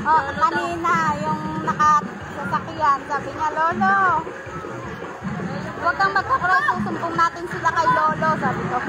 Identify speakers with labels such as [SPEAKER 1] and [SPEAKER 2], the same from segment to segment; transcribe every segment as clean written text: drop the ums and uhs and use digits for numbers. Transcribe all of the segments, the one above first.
[SPEAKER 1] Oh, kanina yung nakasasakyan, sabi niya, Lolo, huwag kang magka-cross, susumbong natin sila kay Lolo, sabi ko.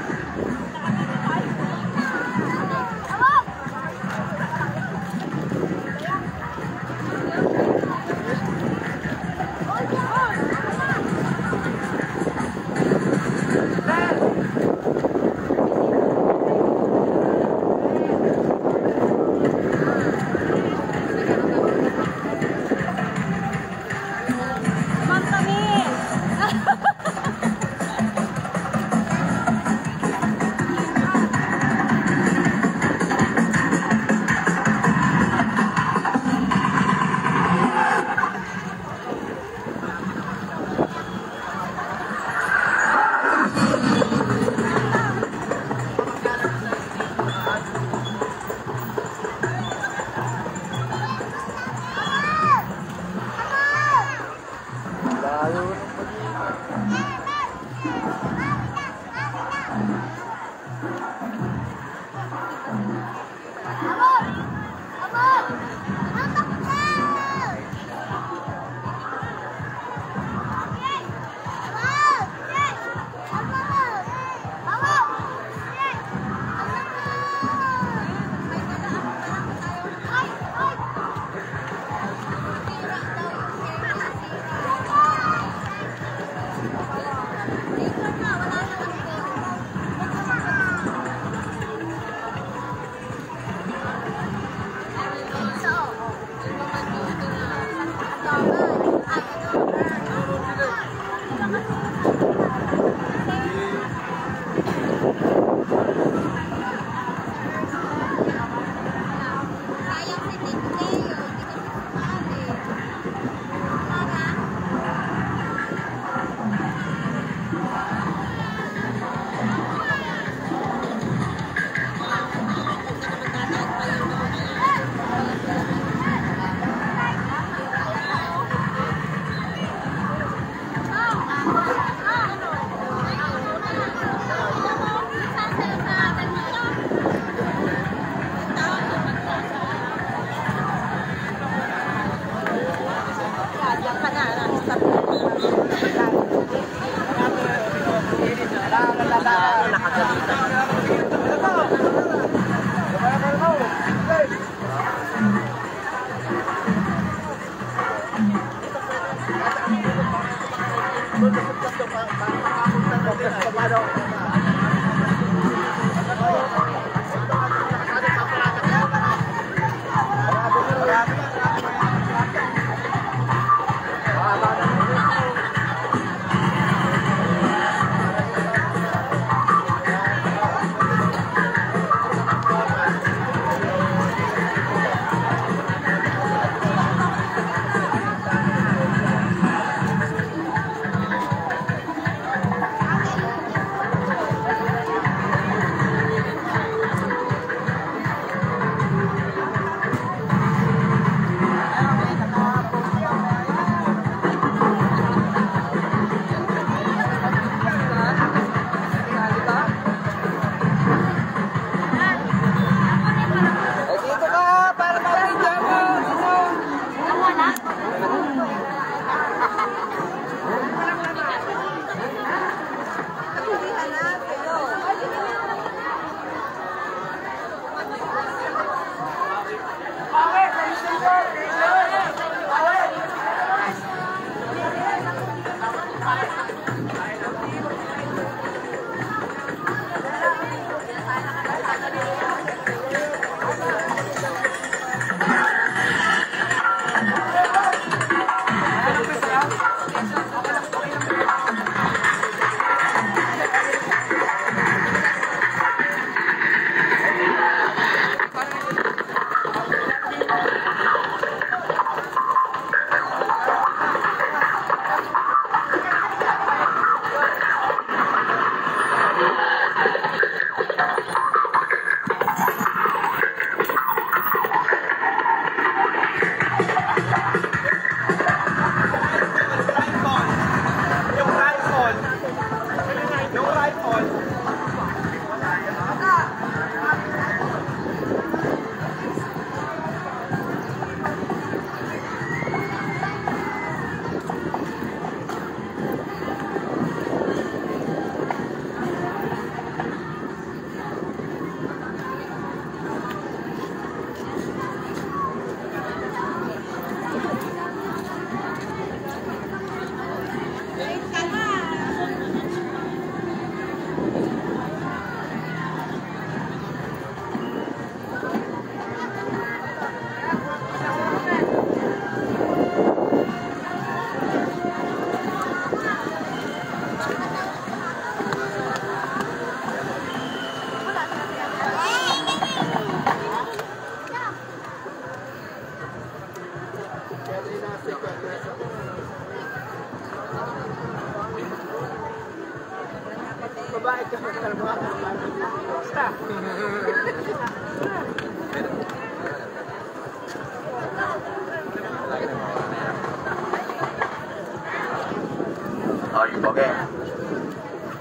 [SPEAKER 2] Okay.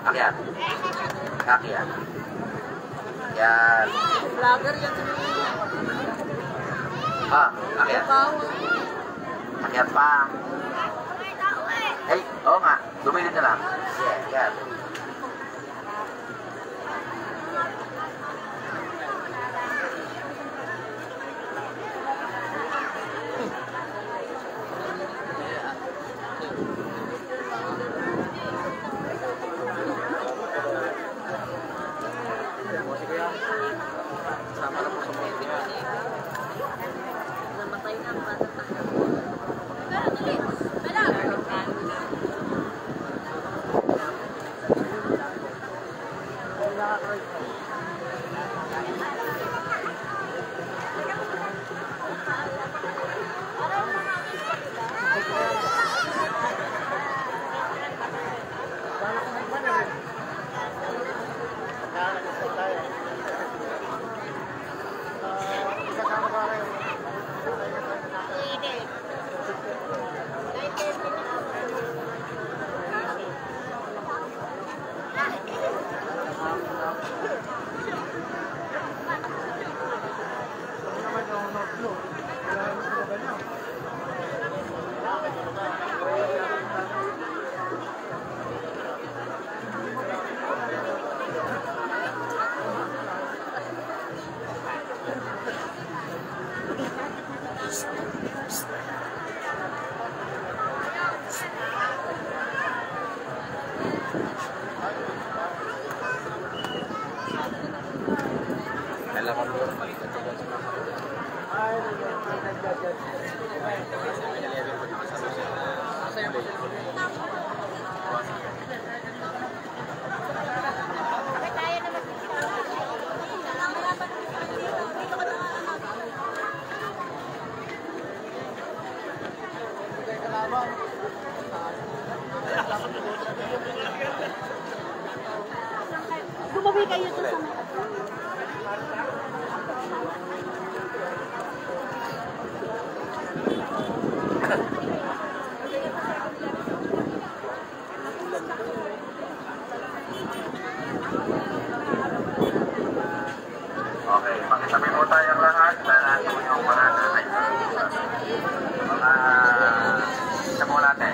[SPEAKER 2] Akyat. Akyat. Yan.
[SPEAKER 1] Vlogger yan.
[SPEAKER 2] Akyat. Akyat pa. Ay, oo nga. Dumilid na lang. Yes, yan.
[SPEAKER 1] Gumabi kayo doon sa may
[SPEAKER 2] Okay, pakisabi po tayong lahat na natin yung mga isa po natin.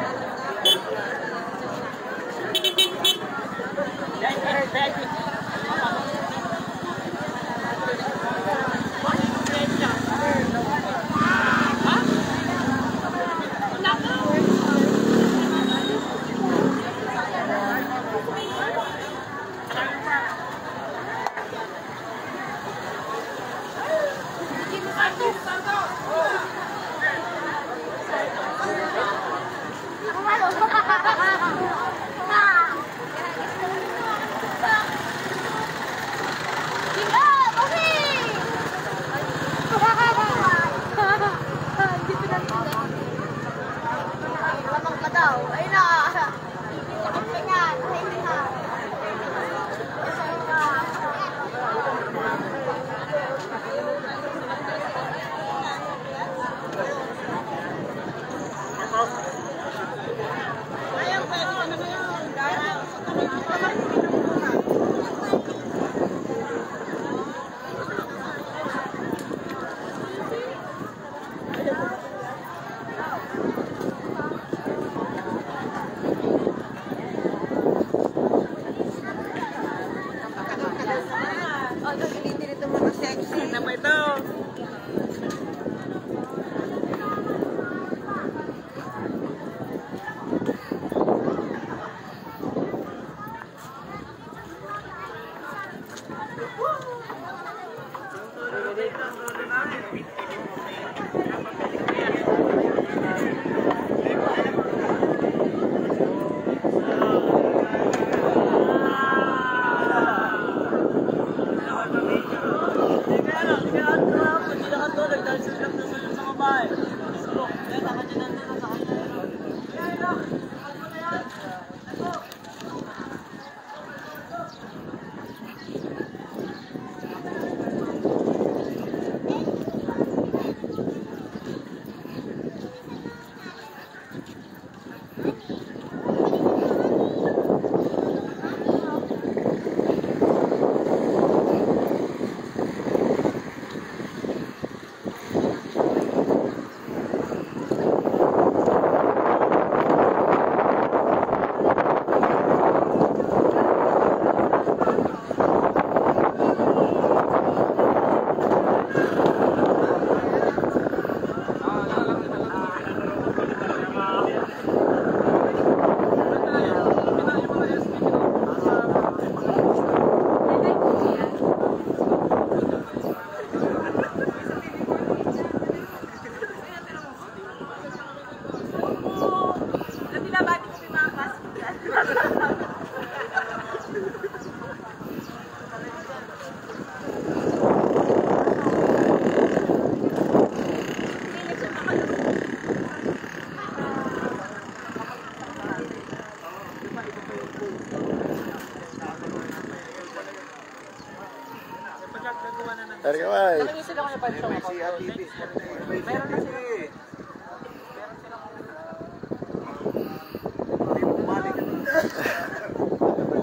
[SPEAKER 3] Dari kaway.
[SPEAKER 4] Nakikita sila kaya pa ito. Meron na sila.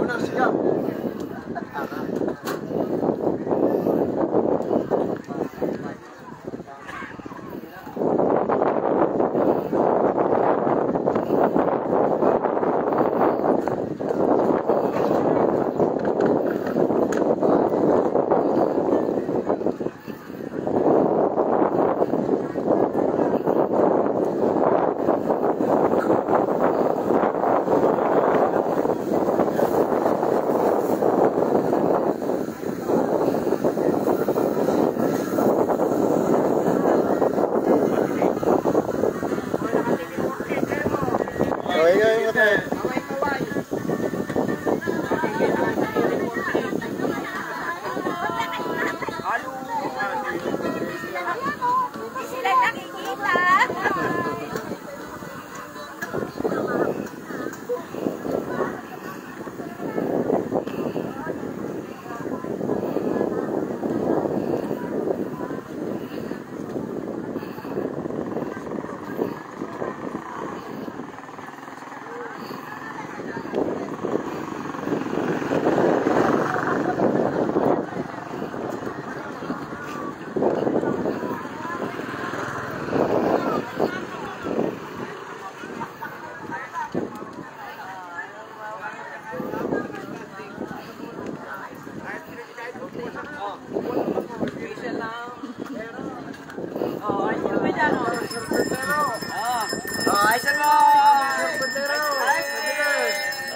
[SPEAKER 3] Unang sigaw.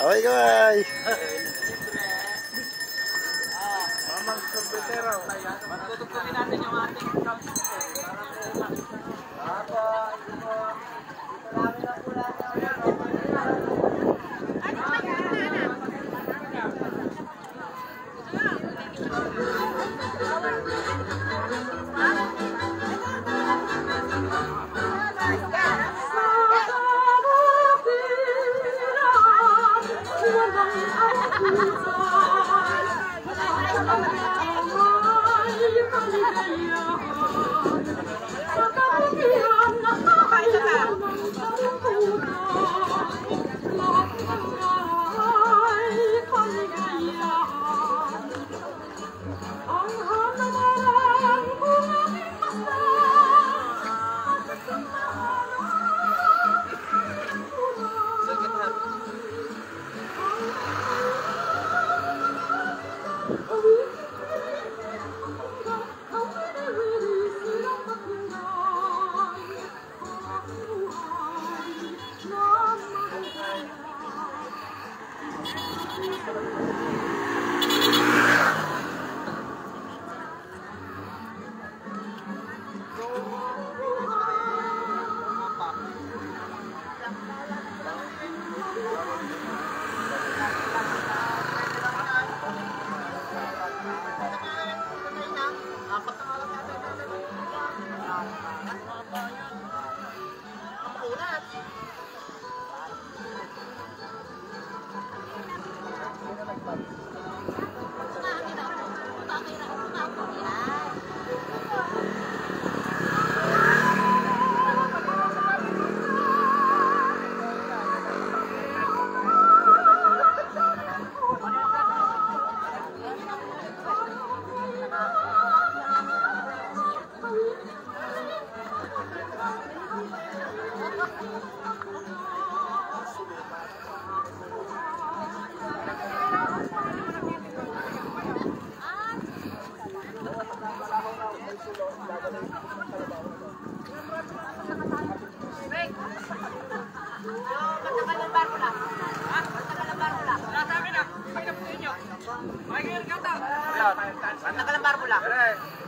[SPEAKER 3] Okay, guys.
[SPEAKER 4] Mamang sorbetero. Matutugtugin natin yung ating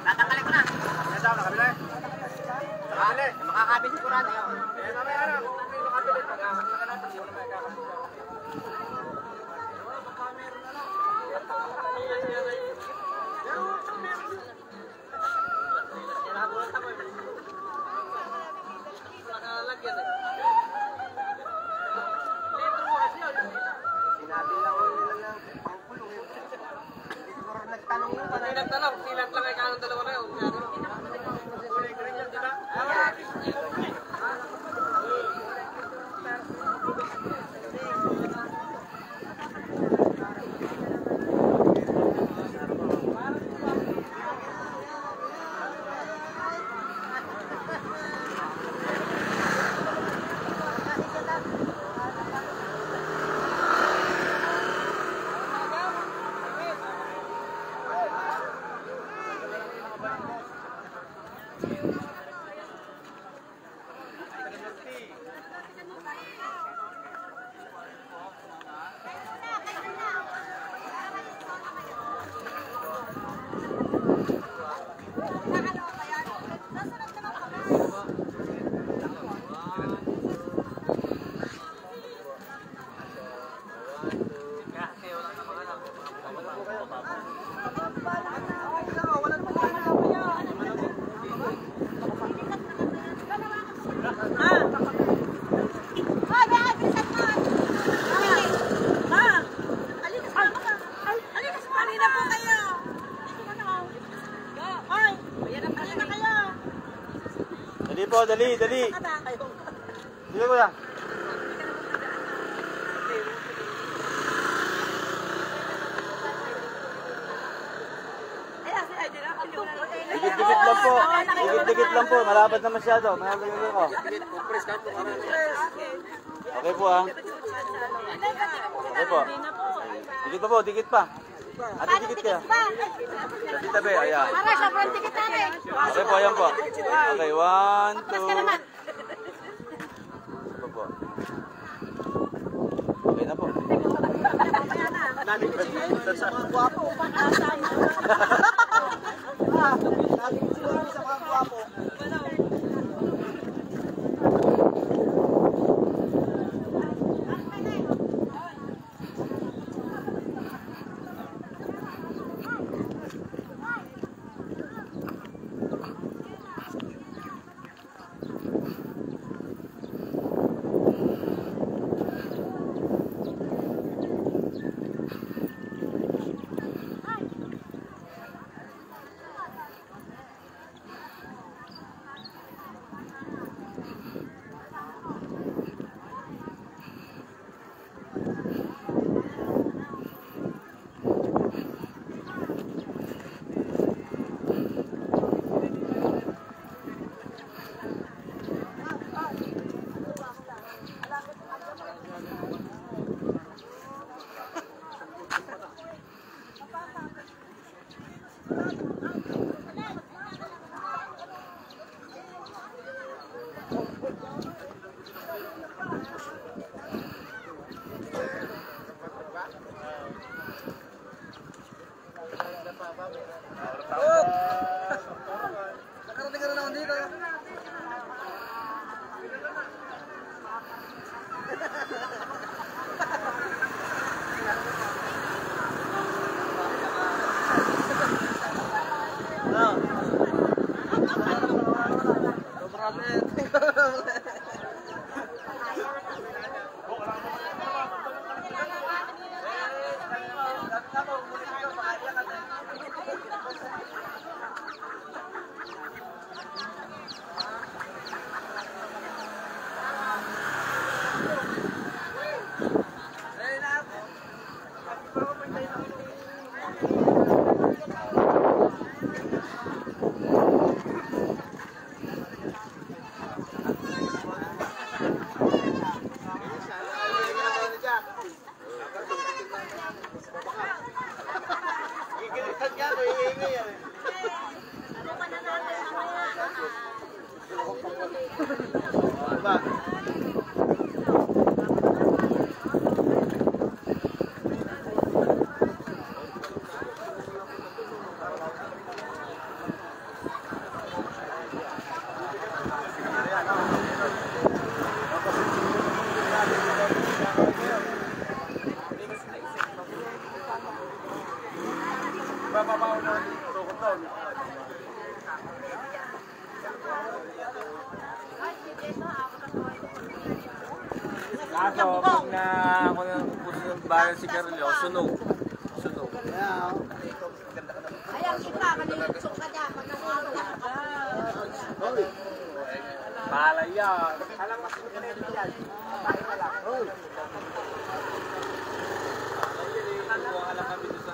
[SPEAKER 4] tatanggalin ko na. Makakabit sigurado yun. Nagtanong, silat lang ay kanong dalawa na
[SPEAKER 3] Dali po, dali, dali. Dali ko yan. Dikit-dikit lang po. Dikit-dikit lang po. Malapad na masyado. Malapad ko. Okay po ah. Okay po. Dikit pa po, dikit pa. Ate, dikit kaya. Dikit tabi, ayan.
[SPEAKER 1] Para sobrang dikit natin.
[SPEAKER 3] Okay po, ayan po. Okay, 1, 2. Ito po. Okay na po.
[SPEAKER 4] Sa mga gwapo. Lagi ko sila sa mga gwapo. Nakarating ka na naman dito.
[SPEAKER 5] Kaso, pag na ako na puso ng bayan si Carlo, sunog. Sunog.
[SPEAKER 1] Ayaw, kita, malilusok ka dyan. Pag nasunog ka.
[SPEAKER 5] Palay yan. Alam kasi ko na yan. Patay na lang. Kuha lang kami doon sa...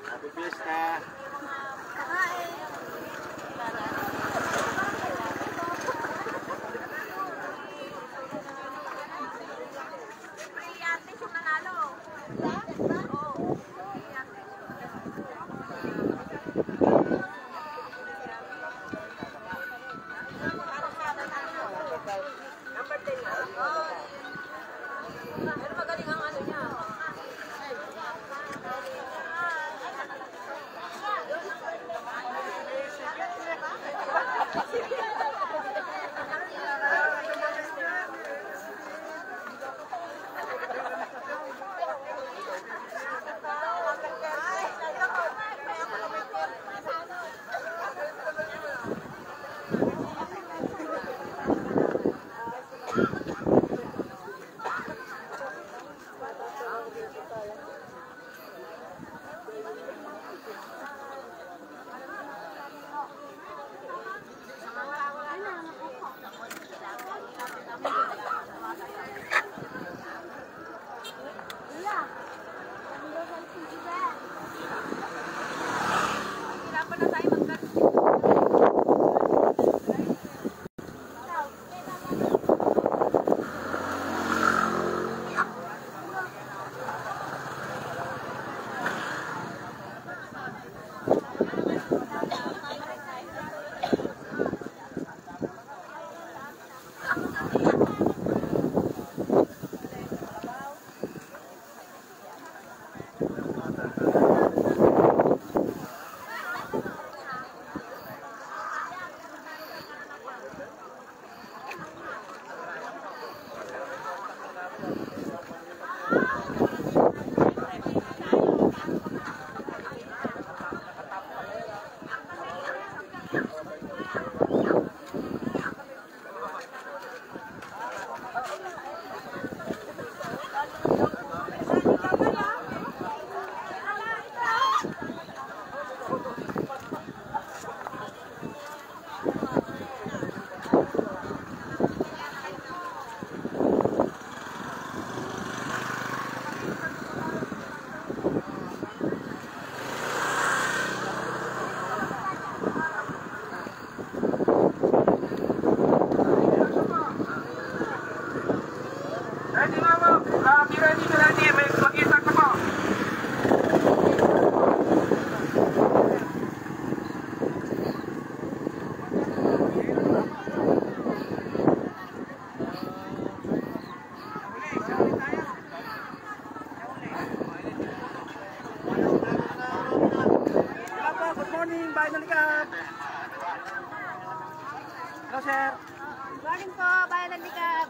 [SPEAKER 4] Happy Fiesta.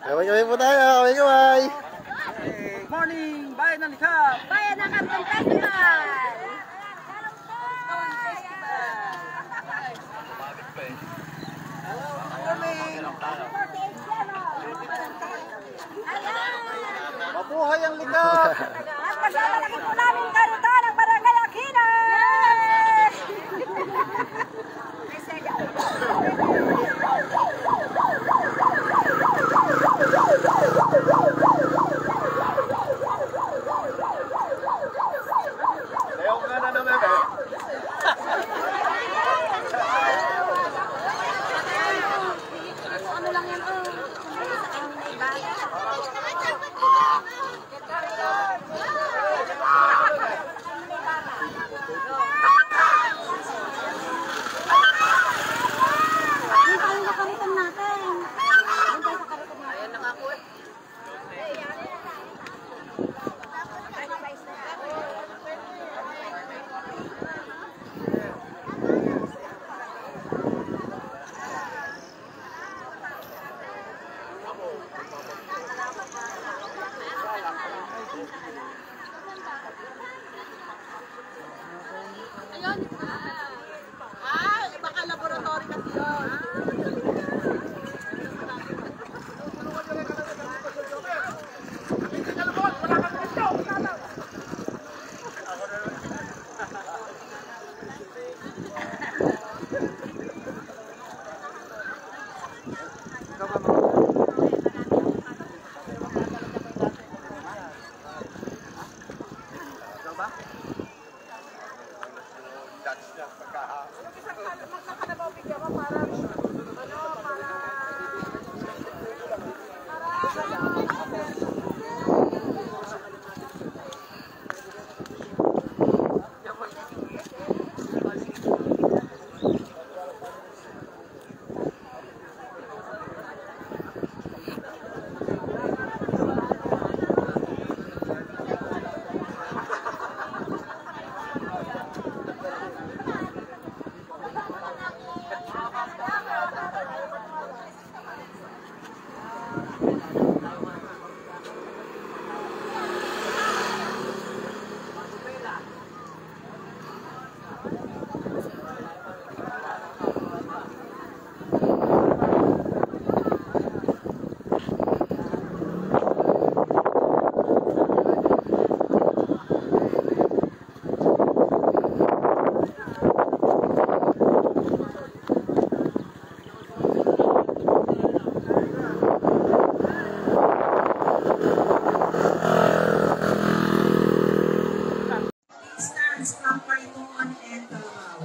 [SPEAKER 4] Kaway-kaway po tayo, kaway-kaway.
[SPEAKER 5] Good morning, Bayan ng Likha!
[SPEAKER 1] Bayan ng Kantong Festival!
[SPEAKER 4] Mabuhay ang Likha!
[SPEAKER 1] At kasalalagin po namin karuta ng Barangay Aquino!
[SPEAKER 4] Ayaw nga na naman eh.
[SPEAKER 1] Ano lang yan, oh. Yung tayo sa karitan natin. Yung tayo sa karitan natin. Ayan, nakakot. Ayun. Baka laboratory kasi yun.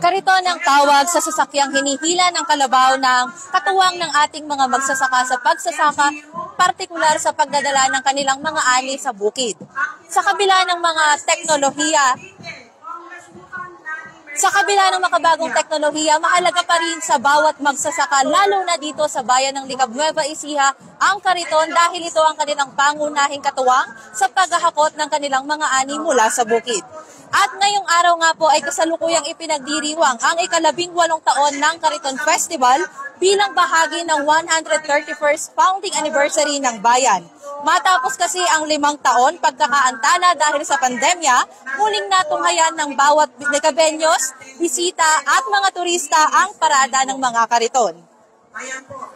[SPEAKER 6] Kariton ang tawag sa sasakyang hinihila ng kalabaw ng katuwang ng ating mga magsasaka sa pagsasaka, partikular sa pagdadala ng kanilang mga ani sa bukid. Sa kabila ng mga teknolohiya, makabagong teknolohiya, mahalaga pa rin sa bawat magsasaka, lalo na dito sa bayan ng Licab, Nueva Ecija, ang kariton dahil ito ang kanilang pangunahing katuwang sa paghahakot ng kanilang mga ani mula sa bukid. At ngayong araw nga po ay kasalukuyang ipinagdiriwang ang ika-18 taon ng Kariton Festival bilang bahagi ng 131st founding anniversary ng bayan. Matapos kasi ang 5 taon pagkakaantala dahil sa pandemya, muling natunghayan ng bawat Licabeños, bisita at mga turista ang parada ng mga kariton.
[SPEAKER 7] Ayan po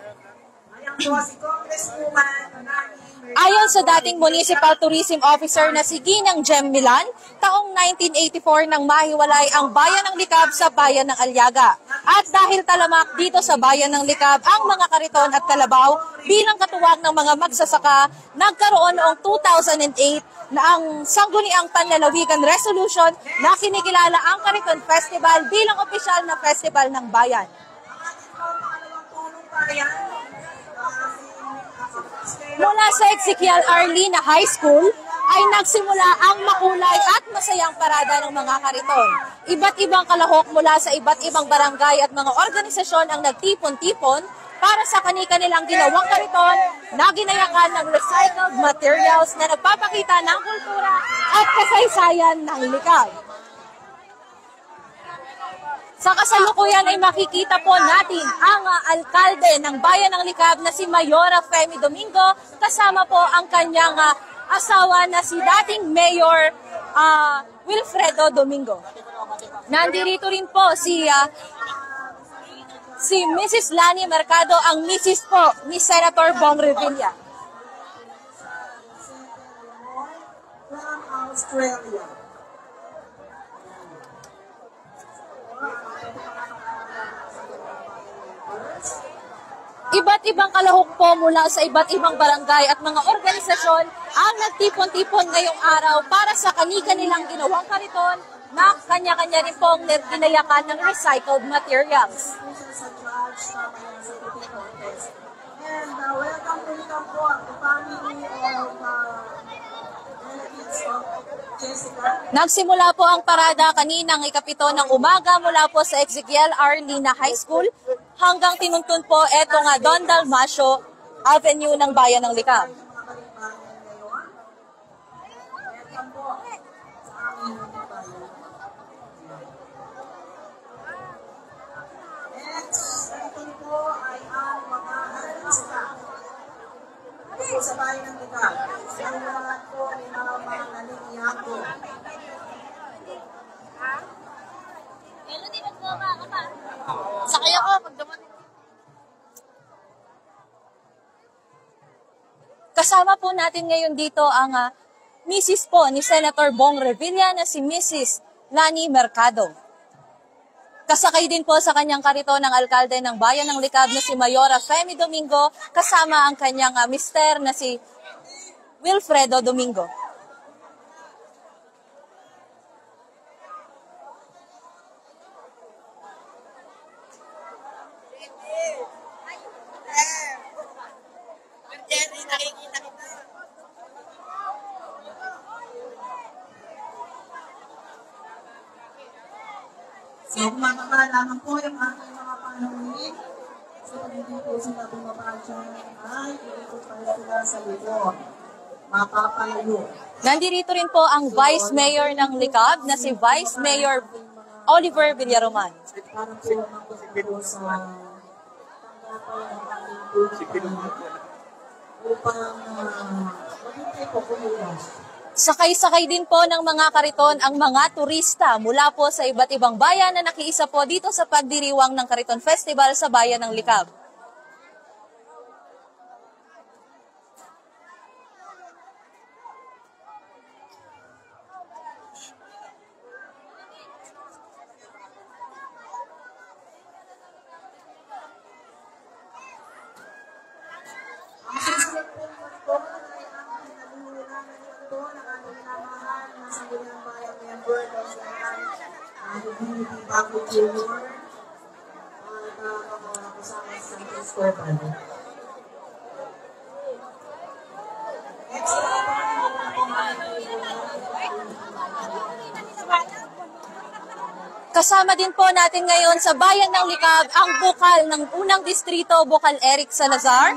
[SPEAKER 7] si Congresswoman Nani.
[SPEAKER 6] Ayon sa dating Municipal Tourism Officer na si Ginang Jem Milan, taong 1984 nang mahiwalay ang bayan ng Licab sa bayan ng Aliaga. At dahil talamak dito sa bayan ng Licab ang mga kariton at kalabaw bilang katuwang ng mga magsasaka, nagkaroon noong 2008 na ang sangguniang panlalawigan resolution na kinikilala ang Kariton Festival bilang opisyal na festival ng bayan. Mula sa Ezekiel Arlina High School ay nagsimula ang makulay at masayang parada ng mga kariton. Iba't ibang kalahok mula sa iba't ibang barangay at mga organisasyon ang nagtipon-tipon para sa kani-kanilang ginawang kariton na ginayakan ng recycled materials na nagpapakita ng kultura at kasaysayan ng Licab. Sa kasalukuyan ay makikita po natin ang alkalde ng bayan ng Licab na si Mayora Femi Domingo, kasama po ang kanyang asawa na si dating Mayor Wilfredo Domingo. Nandito rin po si Mrs. Lani Mercado, ang Mrs. po ni Senator Bong Revilla.
[SPEAKER 7] From Australia.
[SPEAKER 6] Iba't ibang kalahok po mula sa iba't ibang barangay at mga organisasyon ang nagtipon-tipon ngayong araw para sa kani-kanilang ginawang kariton na kanya-kanya rin pong ginayakan ng recycled materials.
[SPEAKER 7] And welcome to Licab po ang family of relatives of Jessica.
[SPEAKER 6] Nagsimula po ang parada kaninang ikapito ng umaga mula po sa Ezekiel Arlina High School hanggang tinuntun po eto nga Don Dalmasio Avenue ng bayan ng Licab.
[SPEAKER 7] Welcome po sa aming bayan. Next, ito po ay ang mga artista. Ito sa bayan ng Licab. Ang lahat po ay mga naniniyak po.
[SPEAKER 6] Sakay ako pag dumating. Kasama po natin ngayon dito ang Mrs. po ni Senator Bong Revilla na si Mrs. Lani Mercado. Kasakay din po sa kanyang kariton ng alkalde ng bayan ng Licab na si Mayora Femi Domingo, kasama ang kanyang mister na si Wilfredo Domingo.
[SPEAKER 7] So, kumababa lamang po yung aking mga panuhin. So, pag hindi po sila bumaba dyan, ay ikot pa sila sa likod. Mapapalayo.
[SPEAKER 6] Nandirito rin po ang Vice Mayor ng Likab na si Vice Mayor Oliver Villaroman.
[SPEAKER 7] Para po magpapalo sa tanggapan ng ating upang maghintay po kumulas.
[SPEAKER 6] Sakay-sakay din po ng mga kariton ang mga turista mula po sa iba't ibang bayan na nakiisa po dito sa pagdiriwang ng Kariton Festival sa bayan ng Likab.
[SPEAKER 7] Ang susunod po ay ang pinag-uulangan po ng ating minamahal na Sangguniang Bayan member ng Unity Bago Junior at kasama sa San Cristobal. Next
[SPEAKER 6] Kasama din po natin ngayon sa bayan ng Likab ang bukal ng unang distrito, Bukal Eric Salazar.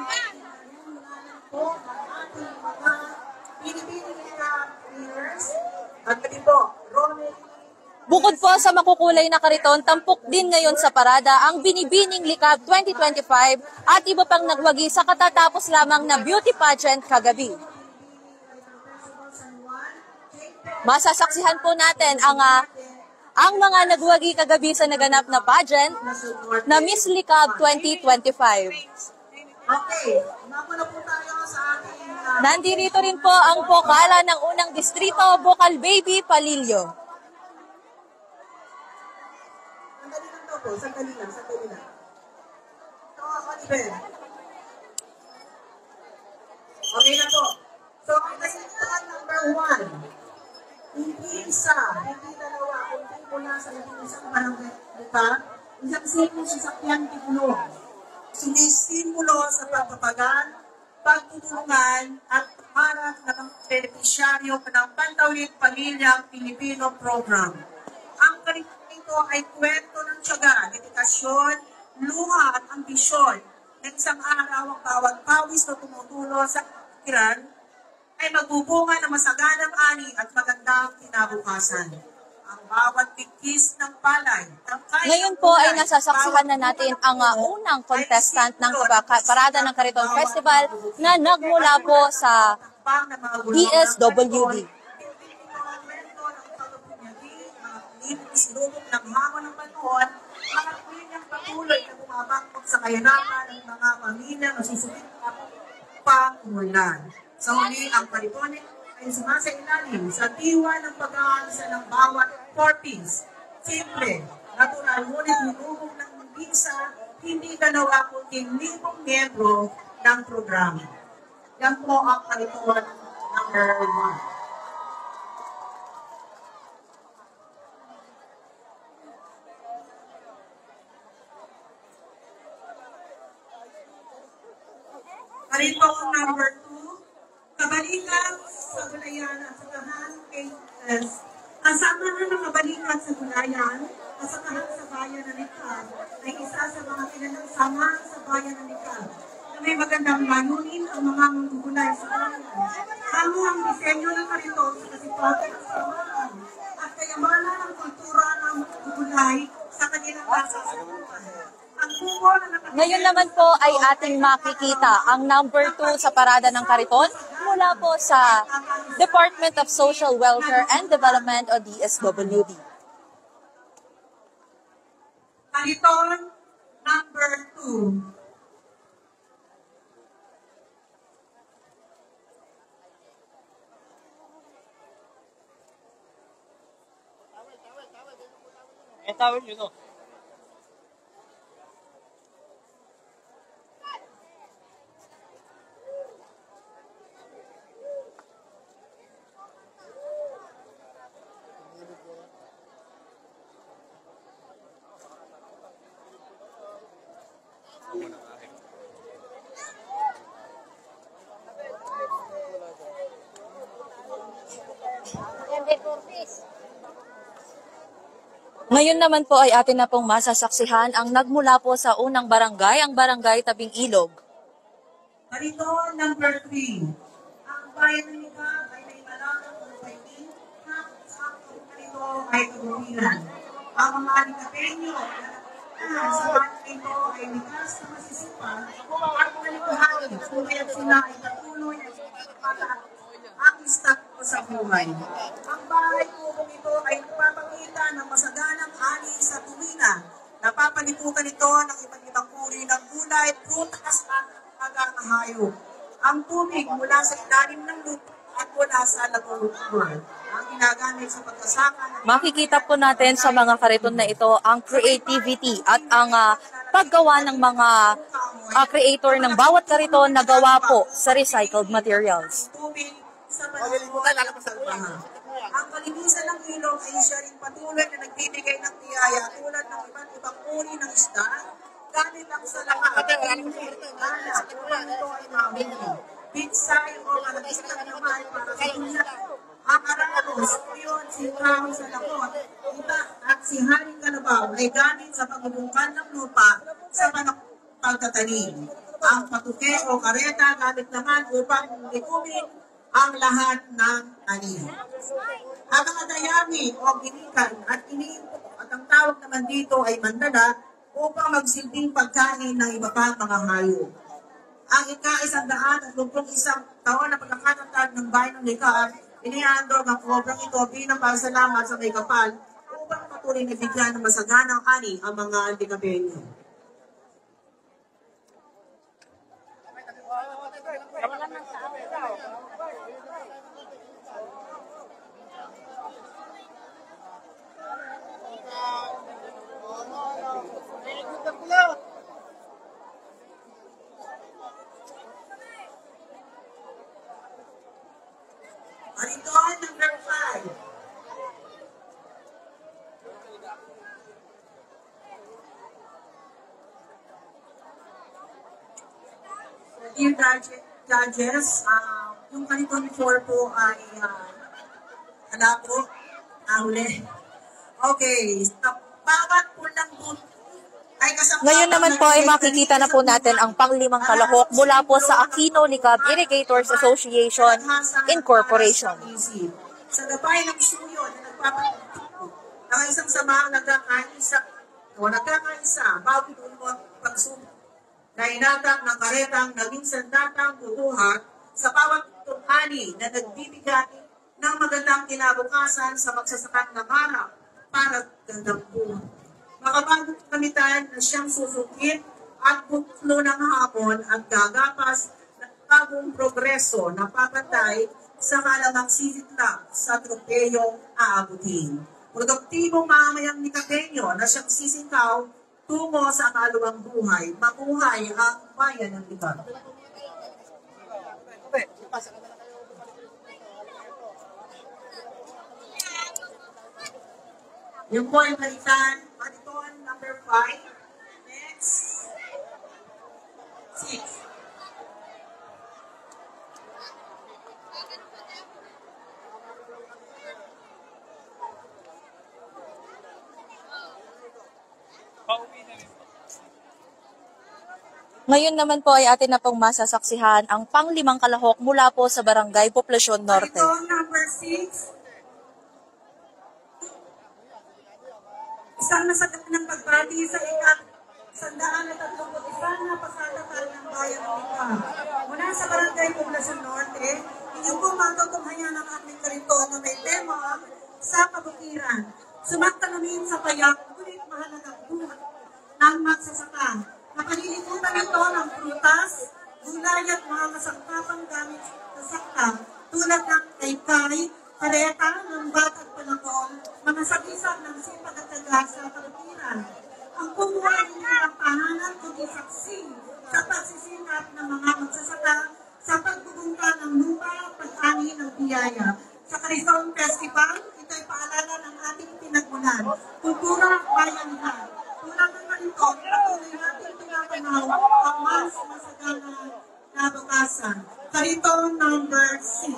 [SPEAKER 7] po ng ating mga Pilipinila players. At pati po, Ronnie.
[SPEAKER 6] Bukod po sa makukulay na kariton, tampok din ngayon sa parada ang Binibining Likab 2025 at iba pang nagwagi sa katatapos lamang na beauty pageant kagabi. Masasaksihan po natin ang mga nagwagi kagabi sa naganap na pageant na Miss Likab 2025.
[SPEAKER 7] Okay, napunta po tayo sa ating
[SPEAKER 6] Nandirito rin po ang pokala ng unang distrito, Bukal Baby Palillo.
[SPEAKER 7] sandali lang daw po, sandali lang. So, Oliver. Okay na po. So, kasi number 1, hindi isa, hindi dalawa, kundi mula sa isang barangay, isang simple sasakyan titulo. Sinisimulo sa pagpapagal, pagtutulungan at harap ng benepisyaryo ng Pantawid Pamilyang Pilipino Program. Ang karikaturan ito ay kwento ng tiyaga, dedikasyon, luha at ambisyon na isang araw ang bawat pawis na tumutulo sa kiran ay magbubunga ng masaganang ani at magandang kinabukasan. Ang bawat bigkis ng palay.
[SPEAKER 6] Ngayon po ay nasasaksihan na natin ang unang contestant ng parada ng Kariton Festival na nagmula po sa DSWD.
[SPEAKER 7] Sinubok ng hamon ng panahon, mga pinyang patuloy na bumabangkot sa kayanapan ng mga pamilya na susubit at pangulan. Sa huli, ang Kariton ay sumasailalim sa diwa ng pag-aarisa ng bawat 4Ps. Simple, natural, ngunit hinubog ng bisa, hindi ganawa kundi libong miyembro ng programa. Yan po ang Kariton number 1. Kariton number 2, kabalikan sa gulayan at sakahan KS. Kasama na ng kabalikan sa gulayan at sakahan sa bayan ng Likab ay isa sa mga kilalang samahan sa bayan ng Likab na may magandang manunin ang mga manggugulay sa bayan. Hango ang disenyo ng Kariton sa kasipate ng samahan at kayamanan ng kultura ng manggugulay sa kanilang kasasabukan.
[SPEAKER 6] Ngayon naman po ay ating makikita ang number 2 sa parada ng Kariton mula po sa Department of Social Welfare and Development o DSWD.
[SPEAKER 7] Kariton number 2.
[SPEAKER 5] Tawid yun, no?
[SPEAKER 6] Ngayon naman po ay atin na pong masasaksihan ang nagmula po sa unang barangay, ang barangay Tabing Ilog.
[SPEAKER 7] Kariton number 3. Ang bayan ng Likab ay may malamang upay at ang karito ay kabuhiran. Ang mga Likabeño na sa bayan ito ay likas na masisipan at malikuhanin kung kaya't sila ay patuloy at ang istak ko sa buhay. Ang bahay kubong ito ay nagpapakita ng masaganang ani sa tuwina. Napapalipukan ito ng iba't ibang uri ng gulay, prutas at agang hayop. Ang tubig mula sa ilalim ng lupa at mula sa laboratory. Ang ginagamit sa pagkasaka.
[SPEAKER 6] Makikita po natin sa mga kariton na ito ang creativity at ang paggawa ng mga creator ng bawat kariton na gawa po sa recycled materials.
[SPEAKER 7] Tubig sa panahon. Ang kalinisan ng ilog ay siya rin patuloy na nagbibigay ng biyaya tulad ng iba't ibang uri ng isda gamit ang salaka, anak, upang ito ay mahuli. Pitsay o kalagistang naman para sa tulad. Ang arangos, yun, si Kahoy sa lakot, iba at si Haring Kalabaw ay gamit sa pagbubungkan ng lupa sa pagtatanim. Ang patuke o kareta gamit naman upang likumin ang lahat ng tanim. Ang mga dayami o ginikan at at ang tawag naman dito ay mandala upang magsilbing pagkain ng iba pang mga hayop. Ang ika-121 taon na pagkakatatag ng bayan ng Likab, inihandog ang obrang ito bilang pagsalamat sa may kapal upang patuloy na bigyan ng masaganang ani ang mga Likabeño. Kariton number 5. Dear judges, yung kariton 4 po ay po, huli. Okay, sa bawat pulang buto ay kasama.
[SPEAKER 6] Ngayon naman po ay makikita na po natin ang pang-5 kalahok mula po sa Aquino Likab Irrigators Association Incorporation.
[SPEAKER 7] Sa gabay ng suyo na nagpapatuto ang isang samahang nagkakaisa, bawat umot pagsubok na inatak ng karetang naging sandatang bubuhat sa bawat tungani na nagbibigay ng magandang kinabukasan sa magsasakang ng harap para gandang buhay. Makabagong kamitan na siyang susukit at buklo ng hapon at gagapas ng bagong progreso na papatay sa kalamang sisitlak sa tropeyong aabutin. Produktibong mamamayang Likabeño na siyang sisikaw tungo sa kaluwang buhay, mabuhay ang bayan ng Likab. Yung po ay balitan, Kariton number 5. Next. 6.
[SPEAKER 6] Ngayon naman po ay atin na pong masasaksihan ang pang-5 kalahok mula po sa Barangay Poblacion Norte.
[SPEAKER 7] Kariton number 6. Isang nasagat ng pagbati sa ika-131 na pasalatal ng bayan ng Likab. Mula sa Barangay Poblacion Norte, inyong po matutunghayan ang ating kariton na may tema sa kabukiran. Sumakta-namin sa payak, ngunit mahalagang buhat ng magsasaka. Napaliliputan ito ng prutas, gulay at mga kasangkapang gamit sa sakta tulad ng kaykay, kareta, lambat at panakol, mga sagisag ng sipag at taga sa kabukiran. Ang kumuha ng ilang tahanan kundi saksi sa pagsisikap ng mga magsasaka sa pagbubungka ng lupa at pag-ani ng biyaya. Sa Quezon Festival, ito ay paalala ng ating pinagmulan, kultura at bayanihan. Tulad ng ganito, patuloy natin pinapanaw ang mas masaganang nabukasan. Kariton number 6.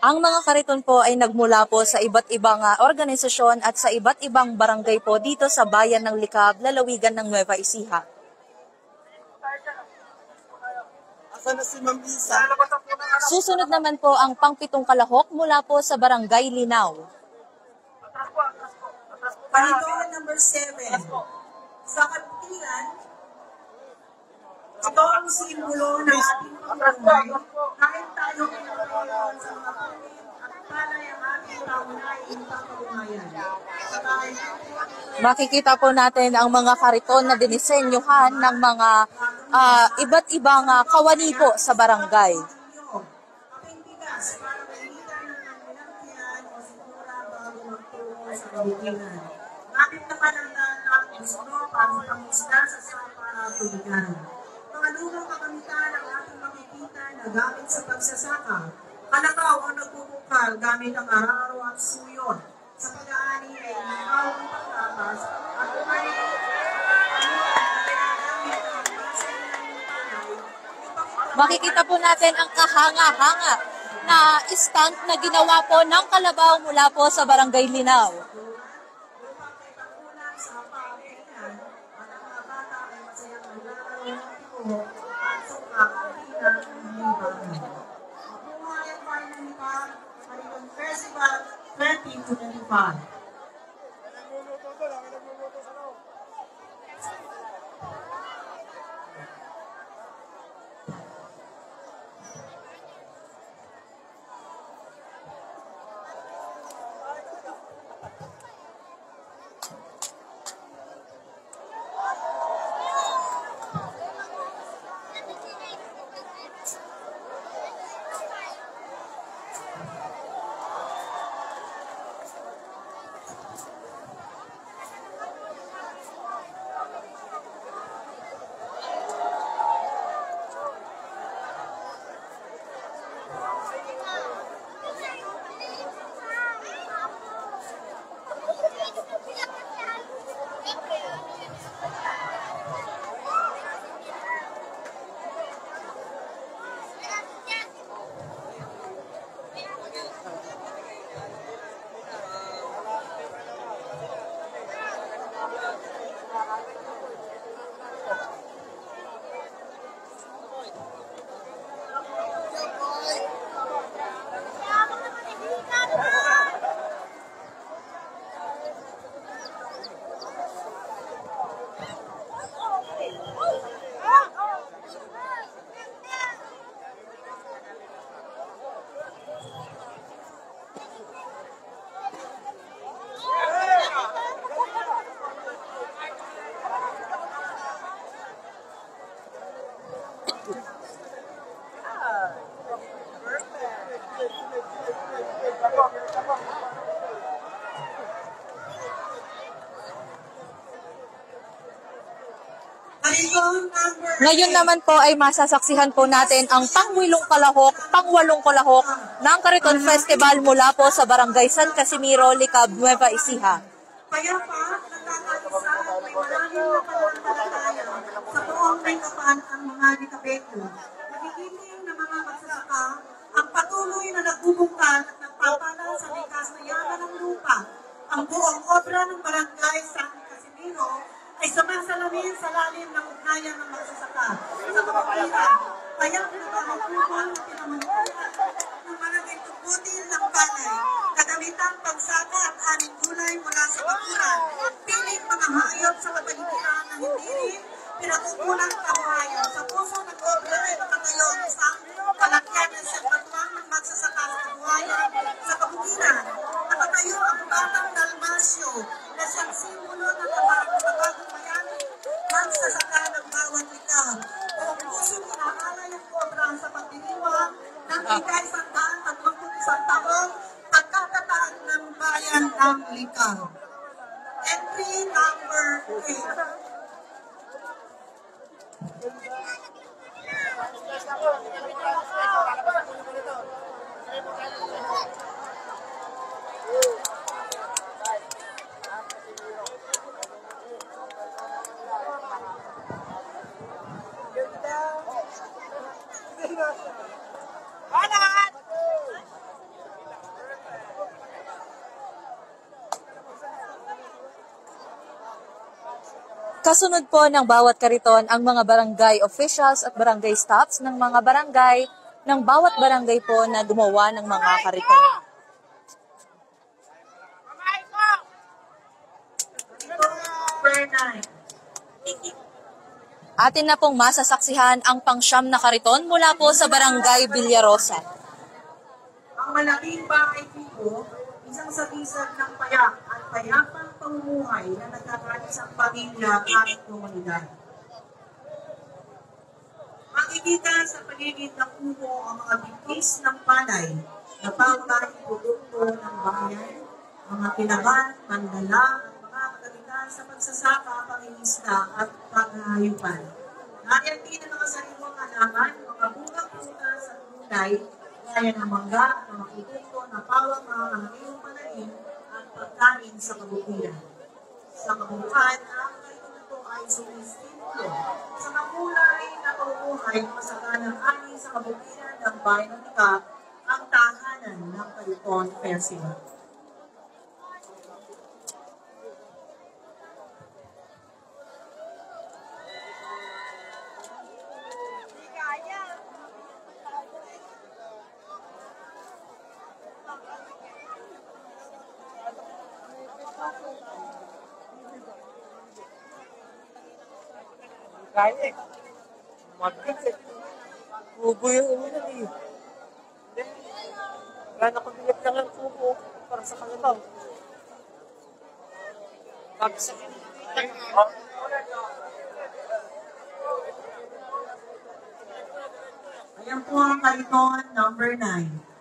[SPEAKER 6] Ang mga kariton po ay nagmula po sa iba't ibang organisasyon at sa iba't ibang barangay po dito sa bayan ng Likab, lalawigan ng Nueva Ecija.
[SPEAKER 4] Asan na si Ma'am Lisa?
[SPEAKER 6] Susunod naman po ang pang-7 kalahok mula po sa barangay Linaw.
[SPEAKER 7] Kariton number 7. Sa kabutihan, ito ang simbolo ng ating pamumuhay. Kahit tayo pinapagayon sa mga punit at palay ang ating taunay pamumuhayan.
[SPEAKER 6] Makikita po natin ang mga kariton na dinisenyuhan ng mga iba't ibang kawani po sa barangay.
[SPEAKER 7] Kaping bigas para mainitan ng nilangkihan o sigura bago magtungo sa kabutihan. Gamit naman ang dalang gusto para sa pangisda sa sapa at tubigan. Mga lumang kakamitan ang ating makikita na gamit sa pagsasaka. Kalakaw o nagbubukal gamit ang araw at suyon. Sa pag-aani ay limaw ang pagkakas at kumain
[SPEAKER 6] Makikita po natin ang kahanga-hanga na stand na ginawa po ng kalabaw mula po sa barangay Linaw.
[SPEAKER 7] Festival 2025.
[SPEAKER 6] Ngayon naman po ay masasaksihan po natin ang pang-8 kalahok ng Kariton Festival mula po sa Barangay San Casimiro, Likab, Nueva Ecija.
[SPEAKER 7] Kaya pa, nagkakaisa, may malalim na pananampalataya sa buong may kapan ang mga Likabeko. Nagigiling ng mga magsasaka ang patuloy na nagbubungkal at nagpapala sa likas na yaman ng lupa. Ang buong obra ng Barangay San Casimiro ay sumasalamin sa lalim ng ugnayan ng magsasaka sa kapatiran. Kaya nagpapapupol na pinamanukulan ng malagay tubutin ng palay, kagamitan pagsaka at aning gulay mula sa bakuran, piling mga hayop sa kapaligiran na hindi rin pinatutulang kabuhayan. Sa puso ng obra ay makatayo ang isang kalakyan ng siyang ng magsasaka sa kabuhayan sa kabukiran. Nakatayo ang batang Dalmasyo na siyang simbolo ng kabagong bayan magsasaka ng bawat likab. Kung puso inaalay ang obra sa pagdiriwang ng ikay 131 taong pagkatataan ng bayan ng Likab. Entry number 8.
[SPEAKER 6] Kasunod po ng bawat kariton ang mga barangay officials at barangay staffs ng mga barangay ng bawat barangay po na gumawa ng mga kariton.
[SPEAKER 7] Number 9.
[SPEAKER 6] Atin na pong masasaksihan ang pangsyam na kariton mula po sa barangay Villarosa.
[SPEAKER 7] Ang malaking bahay dito, isang sagisag ng payak at payapang pamumuhay na nagkakalis ang pamilya at komunidad. Makikita sa paligid ng kubo ang mga bigkis ng palay na pangunahing produkto ng bayan, mga kinaban, mandala, at mga kagamitan sa pagsasaka, pangingisda at paghahayupan. Nariyan din ang mga sariwang halaman, mga bungang prutas at gulay, gaya ng mangga, ng mga produkto na pawang mga hangayong pananim at pagkain sa kabutihan. Sa kabuuan, ang kailan ito ay sumistimlo sa makulay na pamumuhay ng masaganang ani sa kabutihan ng bayan ng Likha, ang tahanan ng Kariton Festival.
[SPEAKER 5] Kaya eh. Mabilis eh. Kubo yung umulan eh. Gano'n kong bilip lang ang kubo para sa kalabaw. Bagsak yun.
[SPEAKER 7] Ayan po ang kariton number 9.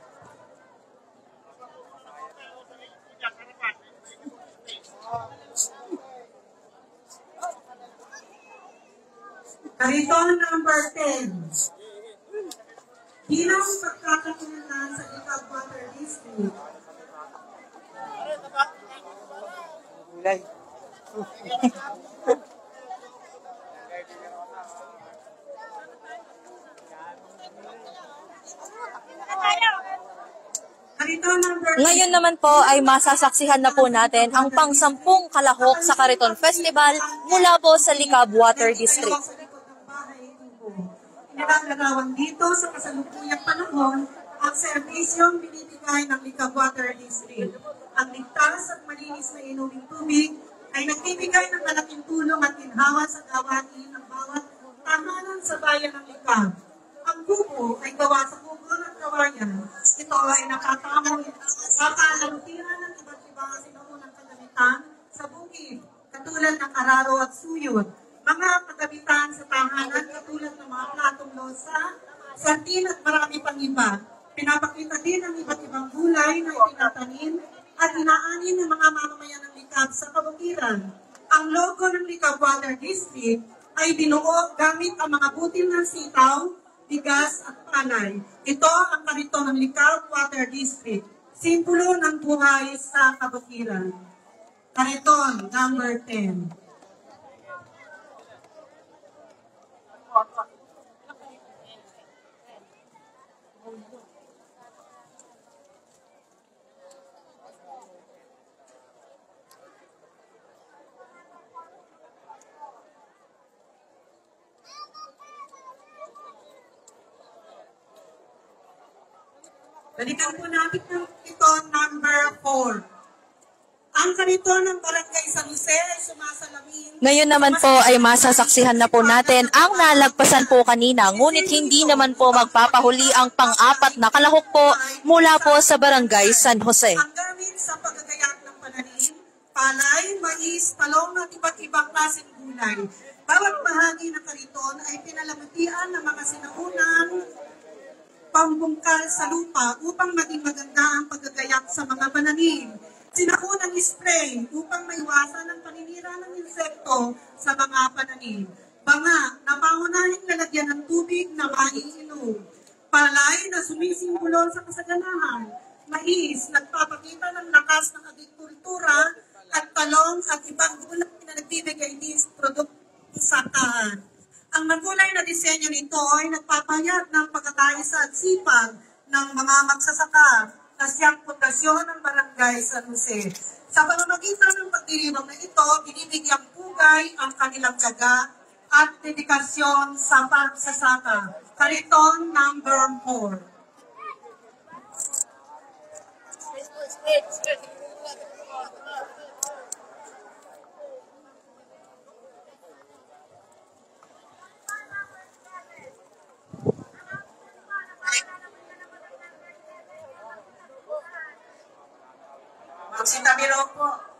[SPEAKER 7] Kariton number 10. Bilang pagkakatunan sa Likha Water District,
[SPEAKER 5] Gulay.
[SPEAKER 7] kariton number 10.
[SPEAKER 6] Ngayon naman po ay masasaksihan na po natin ang pang-10 kalahok sa Kariton Festival mula po sa Likha Water District.
[SPEAKER 7] Sa likod ng bahay Tubo. Inilalarawan dito sa kasalukuyang panahon ang serbisyong binibigay ng Likha Water District. Ang ligtas at malinis na inuming tubig ay nagbibigay ng malaking tulong at ginhawa sa gawain ng bawat tahanan sa bayan ng Likha. Ang kubo ay gawa sa kubo ng kawayan. Ito ay nakatamong kakalutiran ng iba't ibang sinaunang kagamitan sa bukid, katulad ng araro at suyod. Mga kagamitan sa tahanan katulad ng mga platong losa, sartin at marami pang iba. Pinapakita din ang iba't ibang gulay na itinatanim at inaanin ng mga mamamayan ng Likha sa kabukiran. Ang logo ng Likha Water District ay binuo gamit ang mga butil ng sitaw, bigas at palay. Ito ang kariton ng Likha Water District, simbolo ng buhay sa kabukiran. Kariton number 10. Balikan po natin ng kariton number 4. Ang kariton ng Barangay San Jose ay sumasalamin.
[SPEAKER 6] Ngayon naman po ay masasaksihan na po natin ang nalagpasan po kanina, ngunit hindi naman po magpapahuli ang pang-apat na kalahok po mula po sa Barangay San Jose.
[SPEAKER 7] Ang gamit sa paggagayak ng pananim, palay, mais, talong at iba't ibang klaseng gulay. Bawat bahagi ng kariton ay pinalamutian ng mga sinaunang pambungkal sa lupa upang maging maganda ang paggagayak sa mga pananim. Sinaunang spray upang maiwasan ang paninira ng insekto sa mga pananim. Banga na pangunahing lalagyan ng tubig na maiinom. Palay na sumisimbolo sa kasaganahan. Mais, nagpapakita ng lakas ng agrikultura at talong at ibang gulay na nagbibigay din sa produkto sa tahan. Ang magulay na disenyo nito ay nagpapayat ng pagkakaisa at sipag ng mga magsasaka na siyang pundasyon ng Barangay San Jose. Sa pamamagitan ng pagdiriwang na ito, binibigyang po husay ang kanilang tiyaga at dedikasyon sa pagsasaka. Kariton number 4.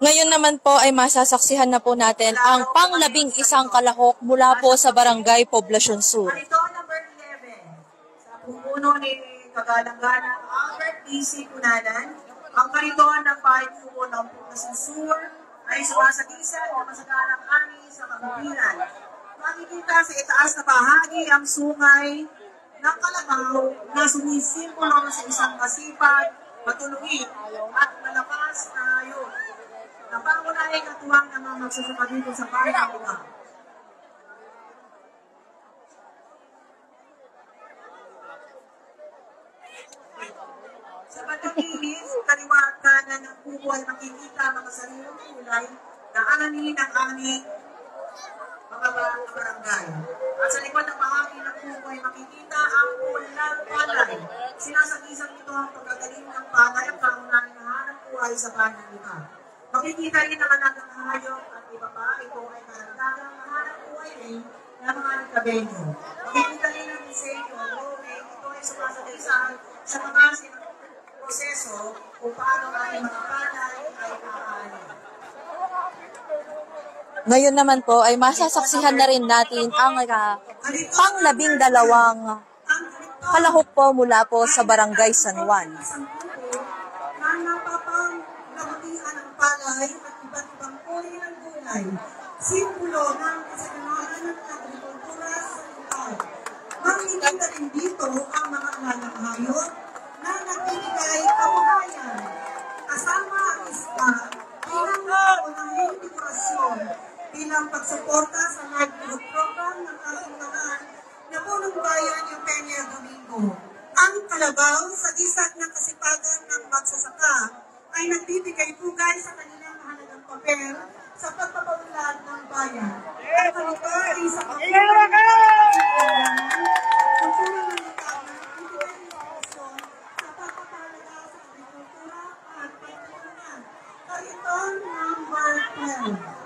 [SPEAKER 6] Ngayon naman po ay masasaksihan na po natin ang pang-11 kalahok mula po sa Barangay Poblacion Sur.
[SPEAKER 7] Ito number 11. Sa pumuno ni Kagalangalang Albert D.C. Cunanan, ang kariton ng Pahitubo ng Poblacion Sur ay sumasagisan ng masagalang ani sa kabukiran. Makikita sa itaas na bahagi ang sungay ng Kalabaw na sumisimbolo sa isang masipag, matulungin at malakas na hayop. Na pangunahing katuwang ng mga magsasaka dito sa bayan nila. Sa bandang kilis, kaliwa at kanan ng kubo ay makikita mga sariling kulay na ani ng aming mga barangay. At sa likod ng bahagi ng kubo ay makikita ang pulang palay. Sinasagisang ito ang pagkagaling ng palay ang pangunahing hanap buhay sa bayan nila. Makikita rin ang alagang hayop at iba pa, ito ay karagdagang hanap buhay rin ng mga Licabeño. Makikita rin ang disenyo, ito ay sumasagisan sa mga proseso kung paano ang mga palay ay kaani.
[SPEAKER 6] Ngayon naman po ay masasaksihan na rin natin ang pang-12 kalahok po mula po sa Barangay San Juan.
[SPEAKER 7] Na napapanglabutian ng palay at iba't ibang uri ng gulay. Simbolo ng kasanahan ng agrikultura sa lugar. Makikita rin dito ang mga alagang hayop na nagbibigay kabuhayan. Kasama ang isda bilang kaunahing dekorasyon bilang pagsuporta sa livelihood program ng kasunlahan na punong bayan yung Peña Domingo. Ang kalabaw sa isat ng kasipagan ng magsasaka ay nagbibigay pugay sa kanilang mahalagang papel sa pagpapaunlad ng bayan. Ang kalita ay sa kapilang kultura ng lugar na nagbibigay inspirasyon sa pagpapahalaga sa agrikultura at pagpapalanan. Kariton number 12.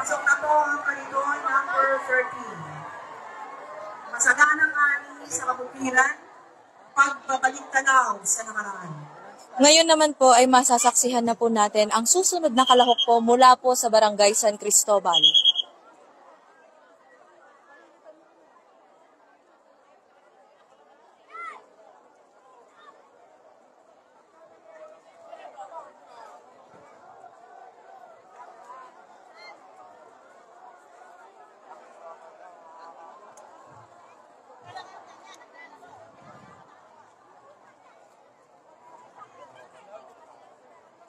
[SPEAKER 7] Pasok na po ang kariton number 13. Masaganang ani sa kabukiran, pagbabalik tanaw sa nakaraan.
[SPEAKER 6] Ngayon naman po ay masasaksihan na po natin ang susunod na kalahok po mula po sa Barangay San Cristobal.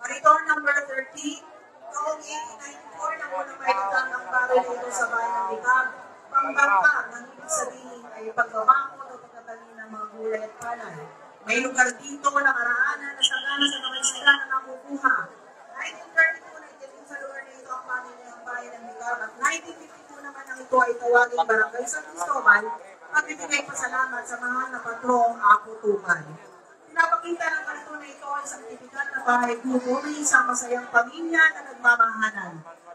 [SPEAKER 7] Kariton number 13, noong 1894 na muna may ng baril dito sa bayan ng Ligab. Pangbangkag, ang ibig sabihin ay pagbabakod o pagtatali ng mga gulay at palay. May lugar dito na karaanan na sagana sa mga sila na nakukuha. 1932 na ititin sa lugar na ito ang pamilyang bayan ng Ligab at 1952 naman ang ito ay tawaging Barangay San Cristobal at ibigay pasalamat sa mahal na patrong akutukan. Pinapakita ng kariton na ito ay isang tipikan na bahay grupo na isang masayang pamilya na nagmamahalan.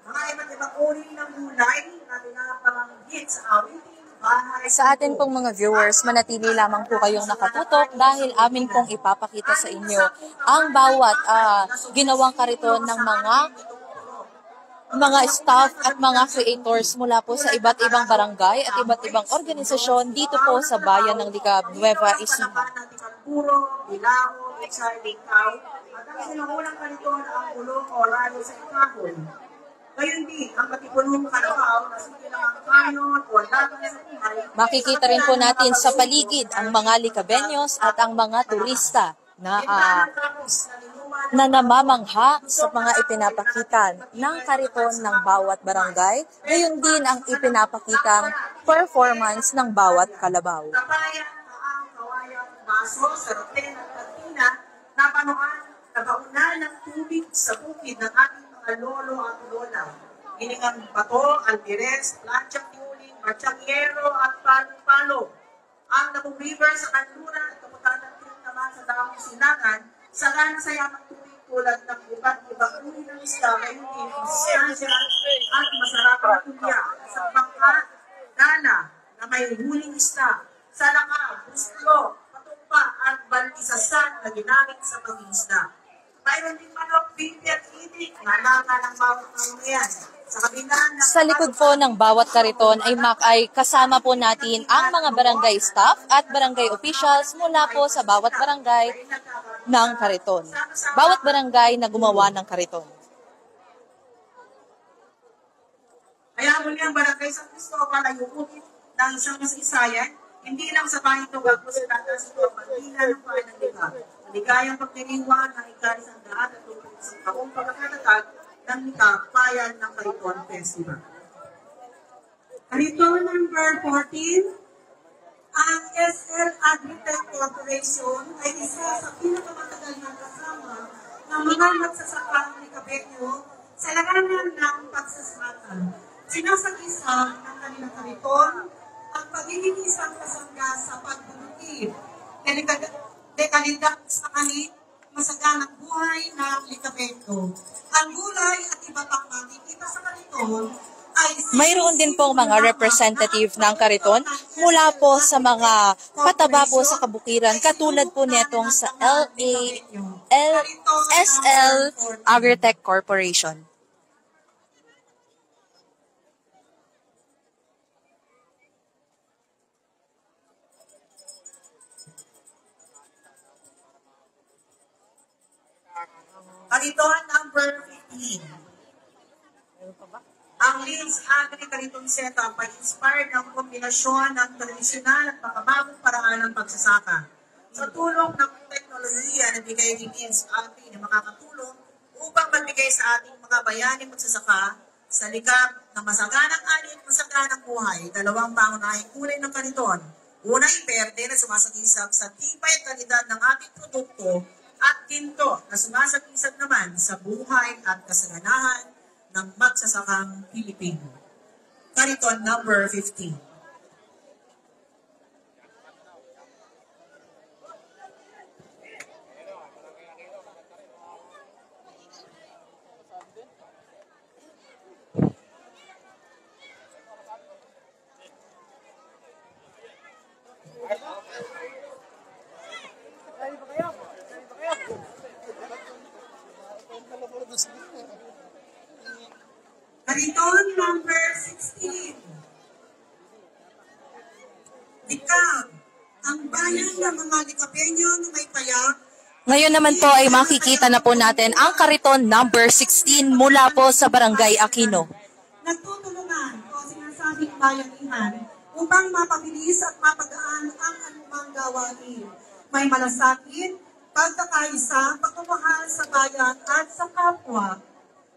[SPEAKER 7] Mga iba't ibang uri ng gulay na pinapanggit sa awitin, bahay.
[SPEAKER 6] Sa atin pong mga viewers, manatili lamang po kayong nakatutok dahil amin pong ipapakita sa inyo ang bawat ginawang kariton ng mga staff at mga creators mula po sa iba't ibang barangay at iba't ibang organisasyon dito po sa bayan ng Likab, Nueva Ecija.
[SPEAKER 7] Puro, Bilao, Lingkaw, at ang sinuunang kariton ang ulong o ralo sa ikahon. Ngayon din, ang matipunong kalabaw na sige lang ang kanon o laban sa buhay.
[SPEAKER 6] Makikita rin po natin sa paligid ang mga Likabenyos at ang mga turista na namamangha sa mga ipinapakita ng kariton ng bawat barangay, gayon din ang ipinapakitang performance ng bawat kalabaw.
[SPEAKER 7] Kapayan ang kawayang baso, sarapin at kantina na nabauna ng tubig sa bukid ng ating mga lolo at lola. Iningang bato, alpires, planchang tuling, marchangyero at palo-palo. Ang Nabong River sa kanluran at kaputatan naman sa damang silangan, saka na sa yamang tubig tulad ng iba't ibang uri ng isda, ngayon din, masustansya at masarap na tulya sa bangka, dana na may huling isda, salaka, gusto, patumpa at baltisasan na ginamit sa pag-isda. Mayroon din manok, bibi at itik na langa ng bawat mamamayan.
[SPEAKER 6] Sa likod po ng bawat kariton ay kasama po natin ang mga barangay staff at barangay officials mula po sa bawat barangay ng kariton. Bawat barangay na gumawa ng kariton.
[SPEAKER 7] Kaya muli ang barangay San Cristobal ay ukupin ng isang masaysayan, hindi lang sa bahay ito gagawin sa natas ito ang pagkila ng bahay ng Likab. Maligayang pagdiriwan ng ikarisang daan at tungkol sa taong pagkakatatag ng Likab, bayan ng Kariton Festival. Kariton number 14, ang SL Agritech Corporation ay isa sa pinakamatagal na kasama ng mga magsasakang Likabenyo sa larangan ng pagsasaka. Sinasagisa ng kanilang kariton ang pagiging isang kasangga sa pagbubukid, dekalidad sa kanil, masaganang buhay ng Likabenyo. Ang gulay at iba pang makikita sa kariton ay
[SPEAKER 6] mayroon din pong mga representative ng kariton mula po sa mga pataba po sa kabukiran katulad po netong sa SL Agritech Corporation.
[SPEAKER 7] Kariton number 15. Ang Linz Agri Kariton Setup ay inspired ng kombinasyon ng tradisyonal at makabagong paraan ng pagsasaka. Sa tulong ng teknolohiya na bigay ni Linz Agri na makakatulong upang magbigay sa ating mga bayaning magsasaka sa likab ng masaganang ani at masaganang buhay, dalawang pangunahing kulay ng kariton. Una, imperde na sumasagisag sa tibay at kalidad ng ating produkto at ginto na sumasagisag naman sa buhay at kasaganahan ng magsasakang Pilipino. Kariton number 15. Kariton number 16. Likab, ang bayan ng mga Likabenyo na may payak.
[SPEAKER 6] Ngayon naman po ay makikita na po natin ang kariton number 16 mula po sa Barangay Aquino.
[SPEAKER 7] Nagtutulungan o sinasabing bayanihan upang mapabilis at mapagaan ang anumang gawain. May malasakit, pagkakaisa, pagmamahal sa bayan at sa kapwa.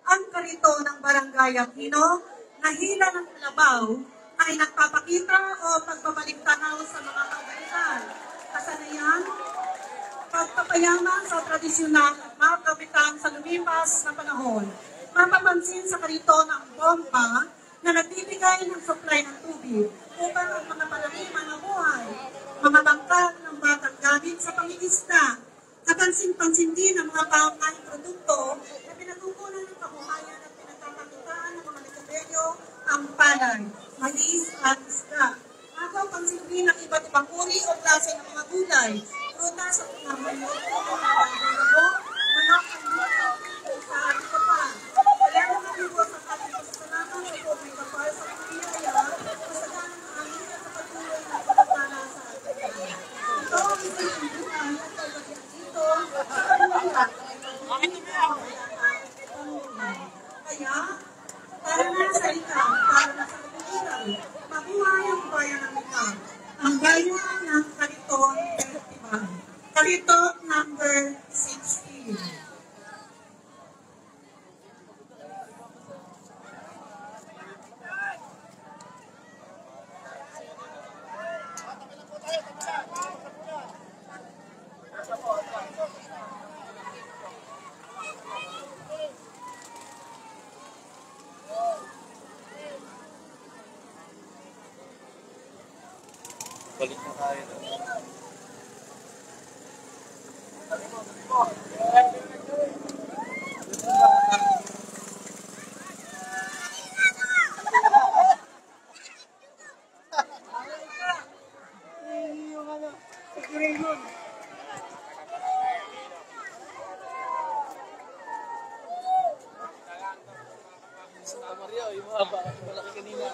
[SPEAKER 7] Ang kariton ng Barangay Aquino na hila ng kalabaw ay nagpapakita o pagpabalik-tanaw sa mga kagamitan, kasanayan, pagpapayaman sa tradisyonal at mga kapitan sa lumipas na panahon. Mapapansin sa kariton ang bomba na nagbibigay ng supply ng tubig upang ang mga palahiman ng buhay, mga bangkag ng batang gamit sa pangingisda, kapansin-pansin din ang mga pangunahing produkto na pinatutunan ng kabuhayan at pinagkakakitaan ng mga Likabelyo, ang palay, mais at isda. Agaw pansin din ang iba't ibang uri o klase ng mga gulay, prutas at mga manok, manok ang luto, sa ating kapal. Kaya mga libo sa ating pasasalamat sa Pobreng Kapal sa Piliaya, masaganang maangin at sa patuloy na pagkakala sa ating kapal. Ito ang isang buhay at kalagyan dito sa kabuhayan. Kaya, para na sa ikaw, para na sa kabuhayan, mabuhay ang bayan ng ikaw. Ang bayan ng Kariton Festival. Kariton number 16.
[SPEAKER 3] Balik na tayo.
[SPEAKER 5] Mario, yung mga malaki kanina.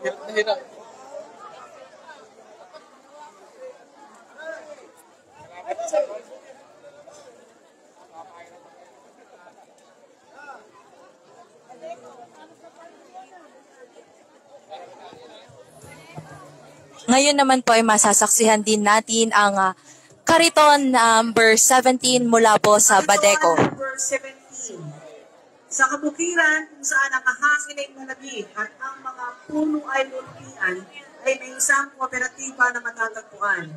[SPEAKER 5] Hirap na hirap.
[SPEAKER 6] Ngayon naman po ay masasaksihan din natin ang Kariton number 17 mula po sa Badeco.
[SPEAKER 7] Number 17. Sa kabukiran kung saan ang ahangin ay malamig at ang mga puno ay lulpian, ay may isang kooperatiba na matatagpuan.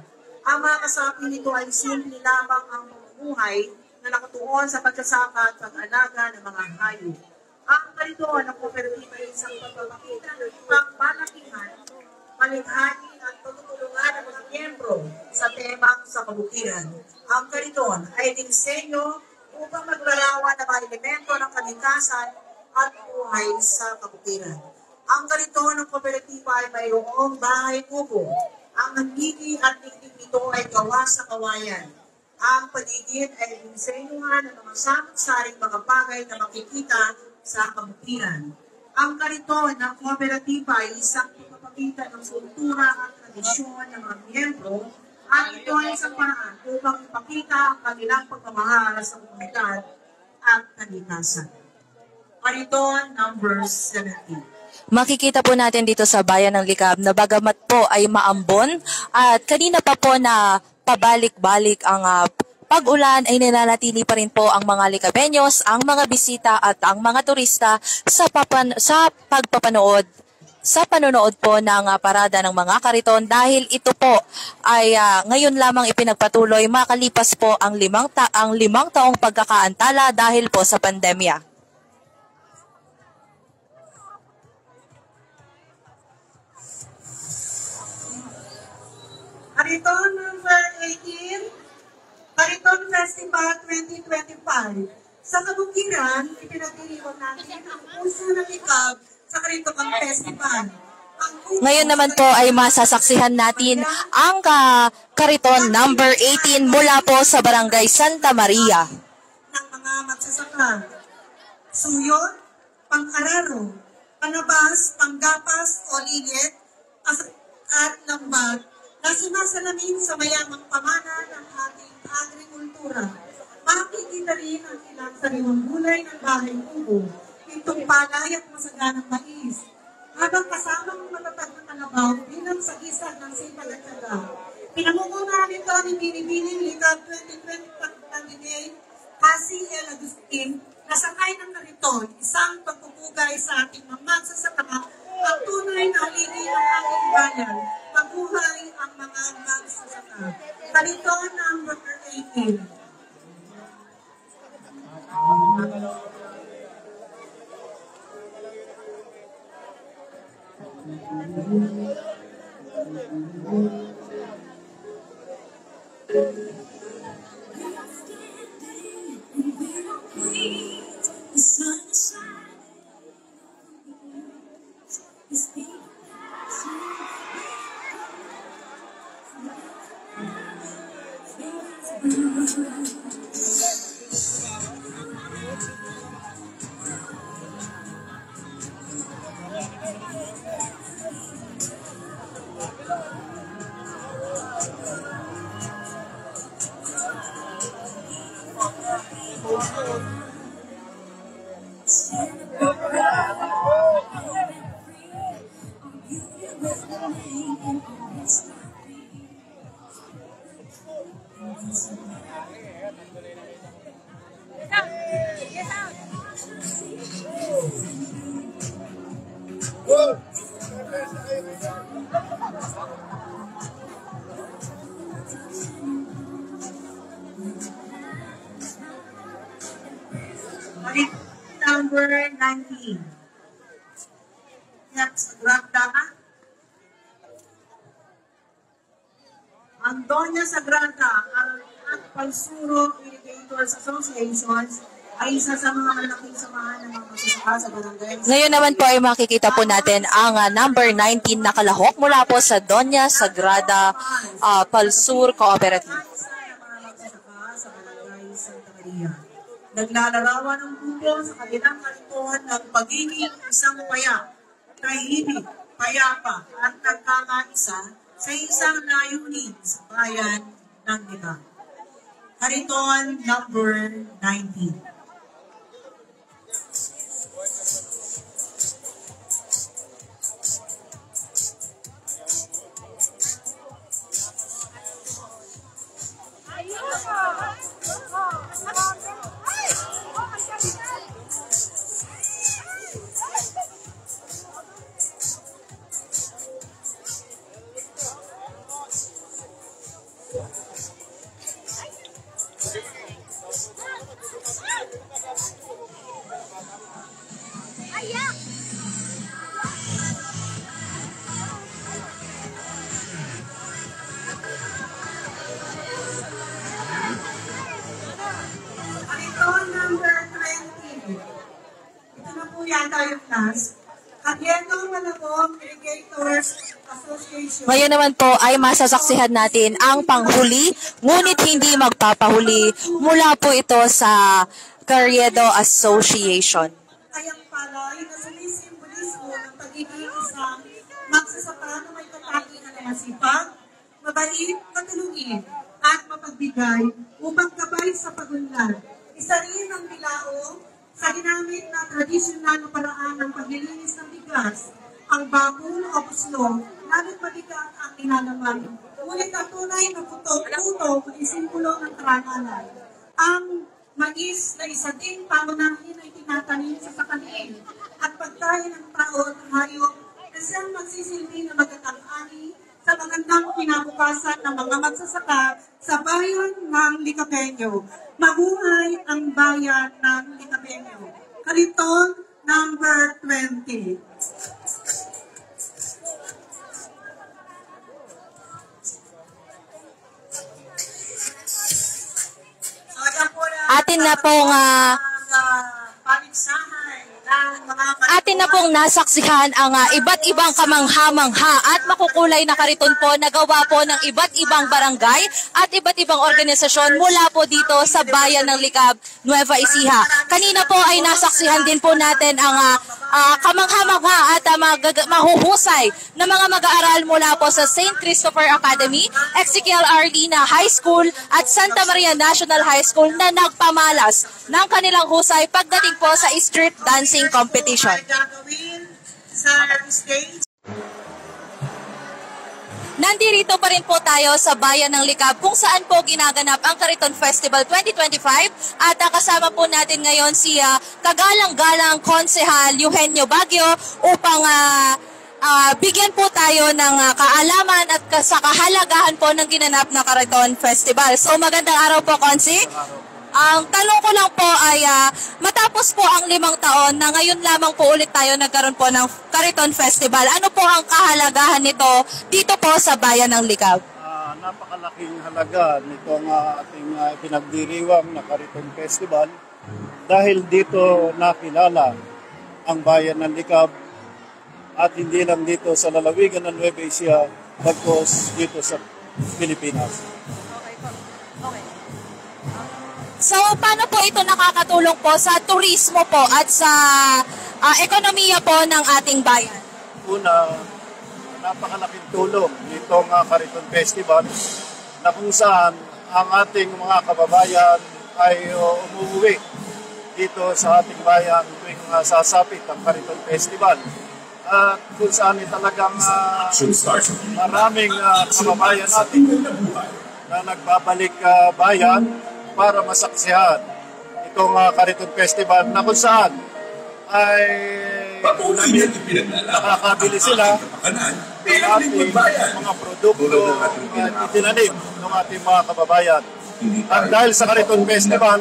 [SPEAKER 7] Ang mga kasapi nito ay simple lamang ang pamumuhay na nakatuon sa pagsasaka at pag-alaga ng mga hayop. Ang Kariton ng kooperatiba ay isang pagpapakita ng pagmalakihan, malighahin at pagtutulungan ng mga miyembro sa temang sa kabukiran. Ang Kariton ay dinisenyo upang maglarawan ng mga elemento ng kalikasan at buhay sa kabukiran. Ang Kariton ng kooperatiba ay mayroong bahay kubo. Ang nagiging at dingding nito ay gawa sa kawayan. Ang paligid ay dinisenyuhan ng mga samot-saring mga bagay na makikita sa kabukiran. Ang Kariton ng kooperatiba ay isang pagpapakita ng kultura at tradisyon ng mga miyembro at ito ay isang paraan upang ipakita ang kanilang pagmamahal sa komunidad at kalikasan. Kariton number 17.
[SPEAKER 6] Makikita po natin dito sa Bayan ng Likab na bagamat po ay maambon at kanina pa po na pabalik-balik ang pag-ulan ay nananatili pa rin po ang mga Likabenyos, ang mga bisita at ang mga turista sa panonood po ng parada ng mga Kariton dahil ito po ay ngayon lamang ipinagpatuloy makalipas po ang limang taong pagkakaantala dahil po sa pandemya.
[SPEAKER 7] Kariton number 18, Kariton Festival 2025. Sa kabukiran, ipinagdiriwang natin ang puso ng Likab sa Kariton Festival.
[SPEAKER 6] Ngayon naman po ay masasaksihan natin ang Kariton number 18 mula po sa Barangay Santa Maria.
[SPEAKER 7] Ng mga magsasaka, suyon, pang-araro, panabas, panggapas o lilit, at lambat na sumasalamin sa mayamang pamana ng ating agrikultura. Makikita rin ang ilang sariwang gulay ng bahay kubo, itong palay at masaganang mais, habang kasamang matatag na kalabaw bilang sagisag ng sipag at tiyaga. Pinangungunahan nito ni Binibining Likab 2020 candidate Cassie L. Agustin na sakay ng Kariton, isang pagpupugay sa ating mga magsasaka at tunay na haligi ng ating bayan. Mabuhay ang mga magsasaka. Kariton number 18. Number 19. Yan, sa Granda ka. Ang Doña Sagrada at Palsuro Irrigators Associations ay isa sa mga malaking samahan ng mga magsasaka sa barangay.
[SPEAKER 6] Ngayon naman po ay makikita po natin ang number 19 na kalahok mula po sa Doña Sagrada Palsur Cooperative.
[SPEAKER 7] Isa ng mga magsasaka sa barangay Santa Maria. Naglalarawan ng grupo sa kanilang kalituhan ng pagiging isang paya, tahimik, payapa at nagkakaisa sa isang layunin sa bayan ng Liga. Kariton number 19. Kariton number 20. Ito na po yata yung last. Kabyendo Malabog Irrigators Association.
[SPEAKER 6] Ngayon naman po ay masasaksihan natin ang panghuli, ngunit hindi magpapahuli. Mula po ito sa Carriedo Association.
[SPEAKER 7] Kayang palay na sumisimbolismo ng pagiging isang magsasaka na may katakingan na masipag, mabait, matulungin, at mapagbigay upang gabay sa pagunlad. Isa rin ang bilao sa ginamit na tradisyonal na paraan ng paglilinis ng bigas, ang bakul o puslo, lalo't mabigat ang inalaman. Ngunit ang tunay na putok-putok ay simbolo ng karangalan. Ang mais na isa ding pangunahin ay tinatanim sa sakaliin at pagkain ng tao at hayop na siyang magsisilbi na magandang ani sa magandang kinabukasan ng mga magsasaka sa bayan ng Licapeño. Mabuhay ang bayan ng Licapeño. Kariton number 20. So, yan po
[SPEAKER 6] Atin na pong
[SPEAKER 7] paligsahan ng mga
[SPEAKER 6] Atin na pong nasaksihan ang iba't ibang kamangha-mangha at makukulay na kariton po na gawa po ng iba't ibang barangay at iba't ibang organisasyon mula po dito sa bayan ng Licab, Nueva Ecija. Kanina po ay nasaksihan din po natin ang kamangha-mangha at mahuhusay na mga mag-aaral mula po sa St. Christopher Academy, Ezekiel Arlina High School at Santa Maria National High School na nagpamalas ng kanilang husay pagdating po sa street dancing competition.
[SPEAKER 7] gagawin sa stage.
[SPEAKER 6] Nandito pa rin po tayo sa bayan ng Licab kung saan po ginaganap ang Kariton Festival 2025 at kasama po natin ngayon si kagalang-galang Konsehal Eugenio Baguio upang bigyan po tayo ng kaalaman at sa kahalagahan po ng ginanap na Kariton Festival. So magandang araw po, Konsi. Ang tanong ko lang po ay matapos po ang 5 taon na ngayon lamang po ulit tayo nagkaroon po ng Kariton Festival. Ano po ang kahalagahan nito dito po sa Bayan ng Likab?
[SPEAKER 8] Napakalaking halaga nitong ating pinagdiriwang na Kariton Festival dahil dito nakilala ang Bayan ng Likab at hindi lang dito sa lalawigan ng Nueva Ecija, bagkus dito sa Pilipinas.
[SPEAKER 6] So, paano po ito nakakatulong po sa turismo po at sa ekonomiya po ng ating bayan?
[SPEAKER 8] Una, napakalaking tulong nitong Kariton Festival na kung saan ang ating mga kababayan ay umuwi dito sa ating bayan tuwing sasapit ang Kariton Festival. At kung saan talagang maraming kababayan natin na nagbabalik bayan para masaksihan itong Kariton Festival na kung saan ay nakakabili sila ng ating mga produkto itinanim ng ating mga kababayan. At dahil sa Kariton Festival,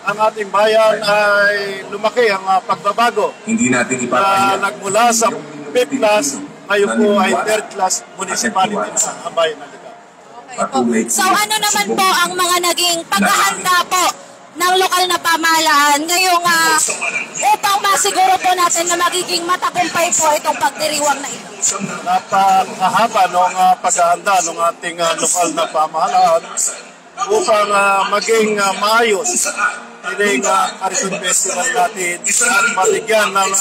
[SPEAKER 8] ang ating bayan ay lumaki ang pagbabago.
[SPEAKER 9] Hindi natin
[SPEAKER 8] Nagmula sa 5th class, ngayon po ay 3rd class municipality na ang bayan ng Likab.
[SPEAKER 6] So ano naman po ang mga naging paghahanda po ng lokal na pamahalaan ngayong upang masiguro po natin na magiging matagumpay po itong pagdiriwang na ito?
[SPEAKER 8] Napakahaba ng paghahanda ng ating lokal na pamahalaan upang maging maayos ining Kariton Festival natin at mabigyan ng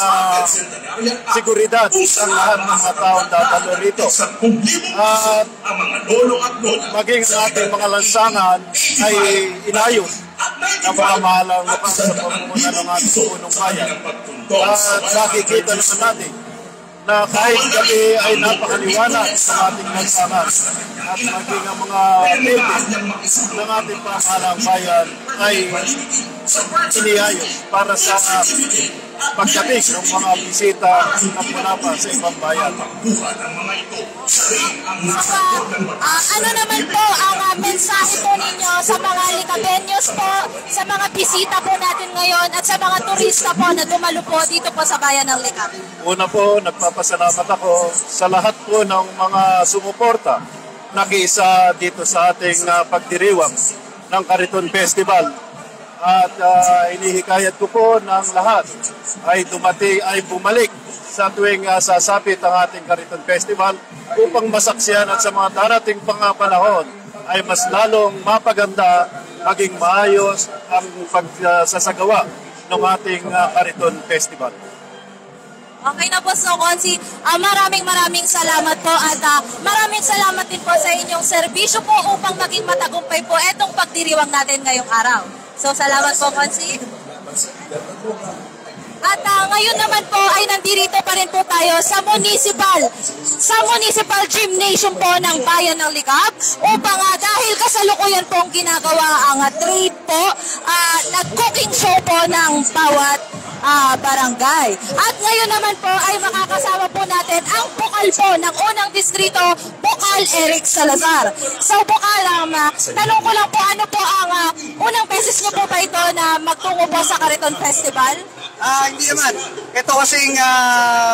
[SPEAKER 8] seguridad ang lahat ng mga taong dadalo rito. At maging ang ating mga lansangan ay inayos ng pamahalang lokal sa pamumuno ng ating punong bayan. At nakikita naman natin na kahit gabi ay napakaliwanag sa ating lansangan at maging ang mga building ng ating pamahalang bayan ay iniayos para sa pagdating ng mga bisita na mula pa sa ibang bayan.
[SPEAKER 6] Ano naman po ang mensahe po ninyo sa mga Likabenyos po, sa mga bisita po natin ngayon at sa mga turista po na dumalo po dito po sa Bayan ng Likab?
[SPEAKER 8] Una po, nagpapasalamat ako sa lahat po ng mga sumuporta nakiisa dito sa ating pagdiriwang ng Kariton Festival. At inihikayat ko po ng lahat ay bumalik sa tuwing sasapit ang ating Kariton Festival upang masaksihan at sa mga darating pang panahon ay mas lalong mapaganda, maging maayos ang pagsasagawa ng ating Kariton Festival.
[SPEAKER 6] Okay na po, so Konsi, maraming salamat po at maraming salamat din po sa inyong serbisyo po upang maging matagumpay po itong pagdiriwang natin ngayong araw. So salamat po, Konsi. At ngayon naman po ay nandito pa rin po tayo sa Municipal Gymnasium po ng Bayan ng Likab upang dahil kasalukuyan po ang ginagawa ang trade po, nag-cooking show po ng bawat barangay. At ngayon naman po ay makakasama po natin ang bukal po ng unang distrito, Bukal Eric Salazar. So Bukal, tanong ko lang po, ano po ang unang beses niyo po ba ito na magtungo po sa Kariton Festival?
[SPEAKER 4] Hindi naman. Ito kasing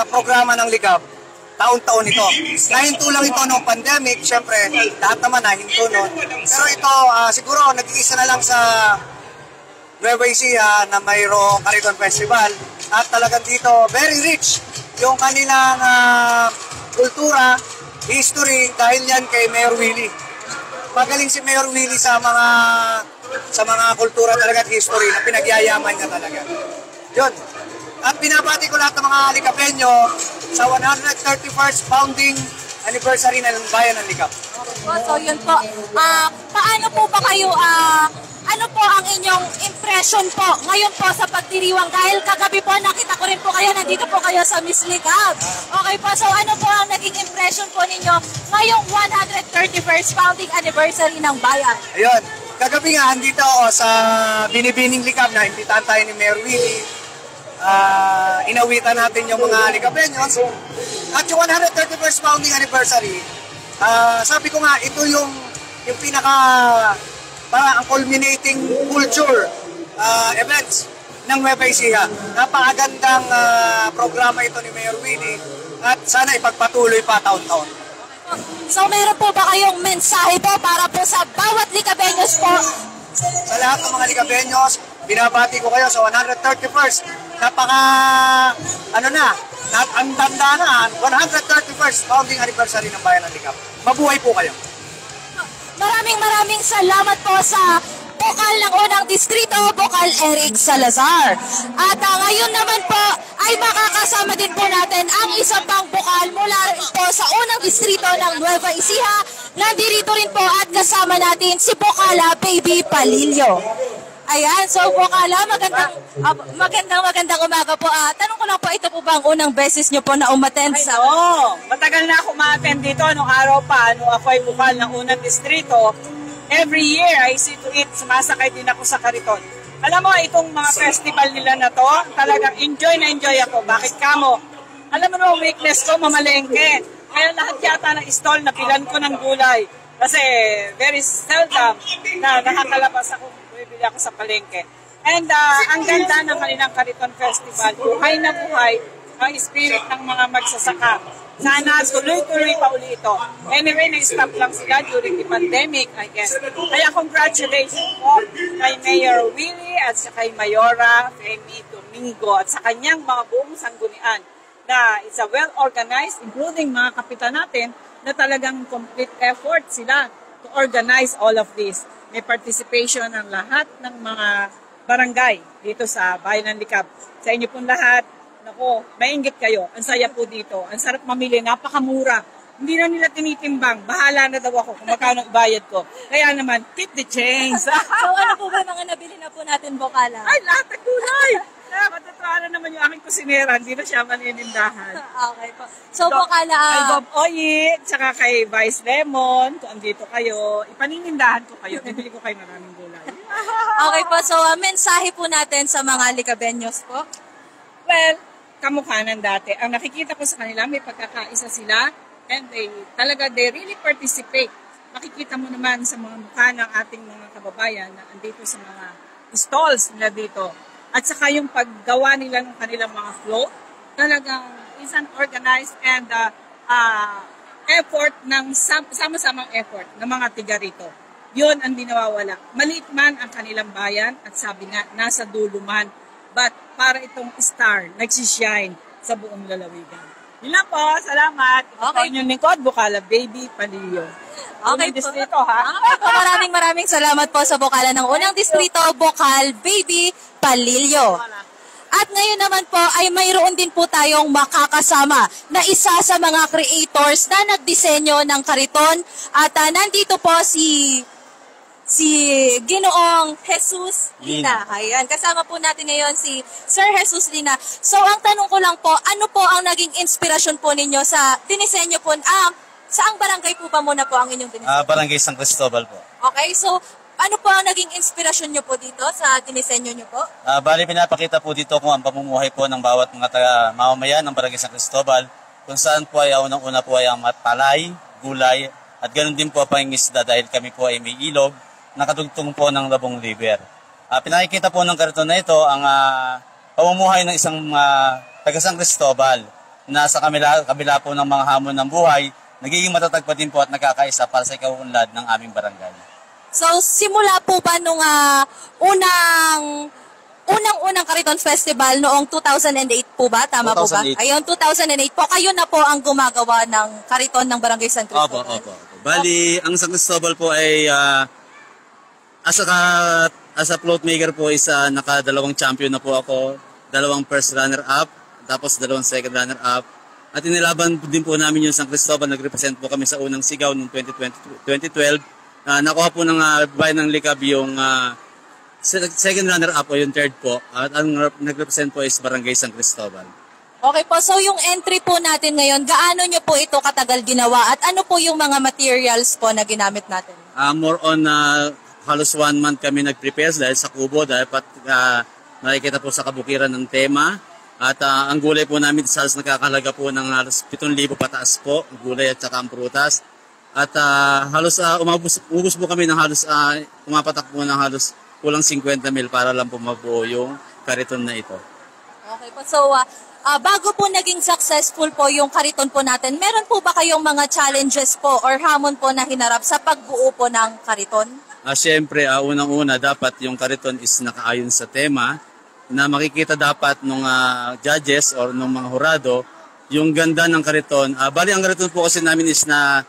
[SPEAKER 4] programa ng Likab, taon-taon ito. Nahinto lang ito noong pandemic, syempre, lahat naman nahinto noon. Pero ito, siguro, nag-iisa na lang sa Nueva Ecija na mayroong Kariton Festival. At talagang dito, very rich yung kanilang kultura, history, dahil yan kay Mayor Willie. Magaling si Mayor Willie sa mga kultura talaga at history na pinagyayaman niya talaga. Yun. At pinabati ko lahat ng mga Likabenyo sa 131st founding anniversary ng Bayan ng Likab.
[SPEAKER 6] So yun po. Paano po ba kayo, ano po ang inyong impression po ngayon po sa pagdiriwang? Dahil kagabi po nakita ko rin po kayo, nandito po kayo sa Miss Likab. Okay po, so ano po ang naging impression po ninyo ngayong 131st founding anniversary ng Bayan?
[SPEAKER 4] Ayun. Kagabi nga, andito ako sa Binibining Likab na imbitahan tayo ni Mayor Willie. Inawitan natin yung mga Likabenyos. At yung 131st founding anniversary, sabi ko nga, ito yung pinaka para ang culminating culture events ng Nueva Ecija. Napakagandang programa ito ni Mayor Winnie at sana ipagpatuloy pa taon-taon.
[SPEAKER 6] So meron po ba kayong mensahe po para po sa bawat Licabeños po?
[SPEAKER 4] Sa lahat ng mga Licabeños, binabati ko kayo sa 131st. Ang tanda na, 131st founding anniversary ng Bayan ng Licab. Mabuhay po kayo.
[SPEAKER 6] Maraming salamat po sa Bukal ng unang distrito, Bukal Eric Salazar. At ngayon naman po ay makakasama din po natin ang isang pang bukal mula rin po sa unang distrito ng Nueva Ecija. Nandito rin po at kasama natin si Bukala Baby Palillo. Ayan, so Bukala, magandang umaga po. Tanong ko lang po, ito po ba ang unang beses nyo po na umattend sa...
[SPEAKER 9] Oo, matagal na ako ma-attend dito nung araw pa, nung ako ay bukal ng unang distrito. Every year, I see to it, sumasakay din ako sa Kariton. Alam mo, itong mga festival nila na to, talagang enjoy na enjoy ako. Bakit kamo? Alam mo naman, weakness ko, mamalengke. Kaya lahat yata ng stall na pilan ko ng gulay. Kasi very seldom na nakakalabas ako, bumibili ako sa palengke. And ang ganda ng kanilang Kariton Festival, buhay na buhay ang spirit ng mga magsasaka. Sana tuloy-tuloy pa uli ito. Anyway, na-stop lang sila during the pandemic, I guess. Kaya congratulations po kay Mayor Willie at sa kay Mayora Femi Domingo at sa kanyang mga buong sanggunian na it's a well-organized, including mga kapitan natin, na talagang complete effort sila to organize all of this. May participation ng lahat ng mga barangay dito sa Bayan ng Licab. Sa inyo pong lahat, ako, mainggit kayo. Ang saya po dito. Ang sarap mamili. Napakamura. Hindi na nila tinitimbang. Bahala na daw ako kung magkano ibayad ko. Kaya naman, keep the change.
[SPEAKER 6] So ano po ba mga nabili na po natin, Bukala?
[SPEAKER 9] Ay, lahat ng gulay! Matutuwa naman yung aking kusinera. Hindi na siya maninindahan.
[SPEAKER 6] Okay po. So Bukala...
[SPEAKER 9] Kay Bob Oyi, tsaka kay Vice Lemon, kung andito kayo, ipaninindahan ko kayo. Bibili ko kayo maraming gulay.
[SPEAKER 6] Okay po. So mensahe po natin sa mga Licabeños po?
[SPEAKER 9] Well, kamukha ng dati. Ang nakikita ko sa kanila, may pagkakaisa sila and they really participate. Makikita mo naman sa mga mukha ng ating mga kababayan na andito sa mga stalls nila dito. At saka yung paggawa nila ng kanilang mga float, talagang isang organized and effort ng sama-samang effort ng mga tiga rito. Yun ang dinawawala. Maliit man ang kanilang bayan at sabi nga, nasa dulo man. But para itong star, nagsishine sa buong lalawigan. Yun lang po, salamat. Ito inyong lingkod, Bukala Baby Palillo.
[SPEAKER 6] Okay po.
[SPEAKER 9] Distrito, ha?
[SPEAKER 6] Maraming salamat po sa Bukala ng unang distrito, Bukal Baby Palillo. At ngayon naman po ay mayroon din po tayong makakasama na isa sa mga creators na nagdisenyo ng Kariton. At nandito po si Ginoong Jesus Lina. Ayan, kasama po natin ngayon si Sir Jesus Lina. So, ang tanong ko lang po, ano po ang naging inspirasyon po ninyo sa dinisenyo po? Saang barangay po ba muna po ang inyong dinisenyo?
[SPEAKER 3] Barangay San Cristobal po.
[SPEAKER 6] Okay, so ano po ang naging inspirasyon nyo po dito sa dinisenyo nyo po?
[SPEAKER 3] Bali, pinapakita po dito kung ang pamumuhay po ng bawat mga mamamayan ng Barangay San Cristobal, kung saan po ay unang-una po ay ang matalay, gulay, at ganoon din po ang isda dahil kami po ay may ilog, nakatugtong po ng Labong River. Pinakikita po ng Kariton na ito ang pamumuhay ng isang taga San Cristobal na sa kabila po ng mga hamon ng buhay, nagiging matatag pa din po at nagkakaisa para sa ikaunlad ng aming barangay.
[SPEAKER 6] So, simula po ba nung unang Kariton Festival noong 2008 po ba? Tama 2008. Po ba? Ayun, 2008 po. Kayo na po ang gumagawa ng Kariton ng Barangay San Cristobal.
[SPEAKER 3] Opo. Bali, ang San Cristobal po ay as a float maker po is nakadalawang champion na po ako, 2 first runner-up, tapos 2 second runner-up. At inilaban din po namin yung San Cristobal, nag-represent po kami sa unang sigaw noong 2012. Nakuha po ng Bayan ng Licab yung second runner-up o yung third po. At ang nag-represent po is Barangay San Cristobal.
[SPEAKER 6] Okay po, so yung entry po natin ngayon, gaano nyo po ito katagal ginawa at ano po yung mga materials po na ginamit natin?
[SPEAKER 3] More on halos 1 month kami nag-prepare dahil sa kubo, dahil nakikita po sa kabukiran ng tema. At ang gulay po namin sa nakakahalaga po ng halos 7,000 pataas po, gulay at saka ang prutas. At halos umubos po kami ng halos pumapatak po ng halos kulang 50 mil para lang po mabuo yung kariton na ito.
[SPEAKER 6] Okay po. So, bago po naging successful po yung kariton po natin, meron po ba kayong mga challenges po or hamon po na hinarap sa pagbuo po ng kariton?
[SPEAKER 3] Siyempre, unang-una, dapat yung kariton is nakaayon sa tema na makikita dapat ng judges or ng mga hurado yung ganda ng kariton. Bali, ang kariton po kasi namin is na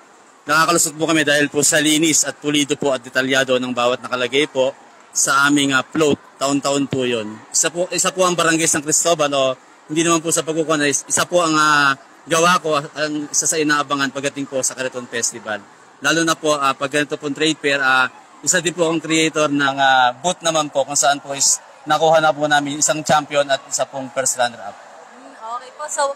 [SPEAKER 3] nakakalusot po kami dahil po sa linis at pulido po at detalyado ng bawat nakalagay po sa aming float. Taon-taon po yun. Isa po ang Barangay San Cristobal o hindi naman po sa pagkukunan. Isa po ang gawa ko, ang isa sa inaabangan pagdating po sa Kariton Festival. Lalo na po pag ganito pong trade fair, isa din po akong creator ng booth naman po kung saan po is nakuha na po namin isang champion at isa pong first runner-up.
[SPEAKER 6] Okay po. So,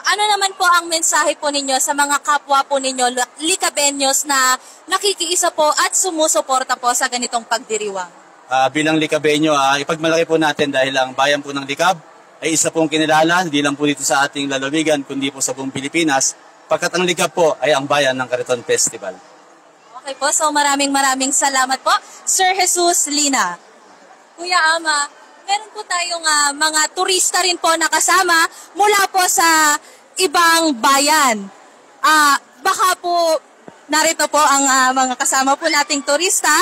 [SPEAKER 6] ano naman po ang mensahe po ninyo sa mga kapwa po ninyo, Likabenyos na nakikiisa po at sumusuporta po sa ganitong pagdiriwang?
[SPEAKER 3] Bilang Likabenyo, ipagmalaki po natin dahil ang bayan po ng Likab ay isa pong kinilala, hindi lang po dito sa ating lalawigan, kundi po sa buong Pilipinas, pagkat ang Likab po ay ang bayan ng Kariton Festival.
[SPEAKER 6] Okay po, so maraming salamat po, Sir Jesus Lina. Kuya Ama, meron po tayong mga turista rin po nakasama mula po sa ibang bayan. Baka po narito po ang mga kasama po nating turista.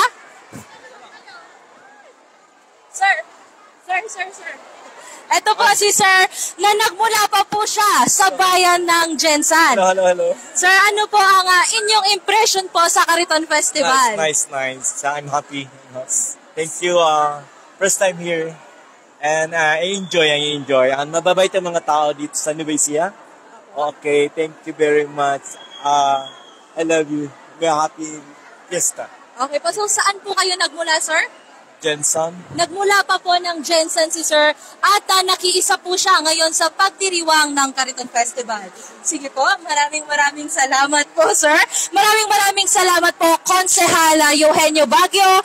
[SPEAKER 6] Sir. Ito po si Sir na nagmula pa po siya sa bayan ng Jensan.
[SPEAKER 5] Hello.
[SPEAKER 6] Sir, ano po ang inyong impression po sa Kariton Festival?
[SPEAKER 5] Nice. I'm happy. Thank you. First time here. And I enjoy. Ang mababait ang mga tao dito sa Nueva Ecija. Okay, thank you very much. I love you. We're happy fiesta.
[SPEAKER 6] Okay po, so saan po kayo nagmula, sir?
[SPEAKER 5] Jensan.
[SPEAKER 6] Nagmula pa po ng Jensan si Sir at nakiisa po siya ngayon sa pagdiriwang ng Kariton Festival. Sige po, maraming salamat po, Sir. Maraming salamat po, Konsehala Eugenio Baguio,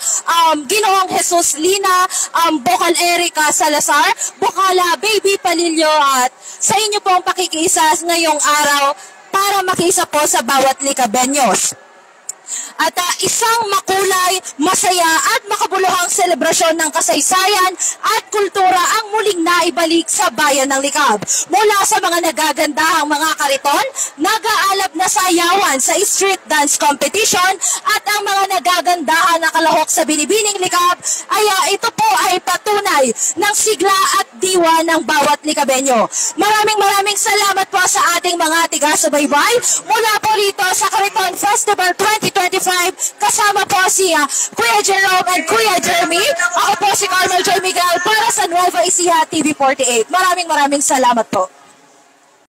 [SPEAKER 6] Ginoong Jesus Lina, Bokal Erica Salazar, Bokala Baby Palillo at sa inyo pong pakikiisa ngayong araw para makiisa po sa bawat Likabenyos. At isang makulay, masaya at makabuluhang selebrasyon ng kasaysayan at kultura ang muling naibalik sa bayan ng Likab. Mula sa mga nagagandahang mga kariton, nag-aalab na sayawan sa street dance competition at ang mga nagagandahan na kalahok sa binibining Likab ay ito po ay patunay ng sigla at diwa ng bawat Likabenyo. Maraming salamat po sa ating mga tiga-subaybay mula po rito sa Kariton Festival 2025 kasama po si Kuya Jerome and Kuya Jeremy. Ako po si Carmel Joy Miguel para sa Nueva Ecija TV48. Maraming salamat po.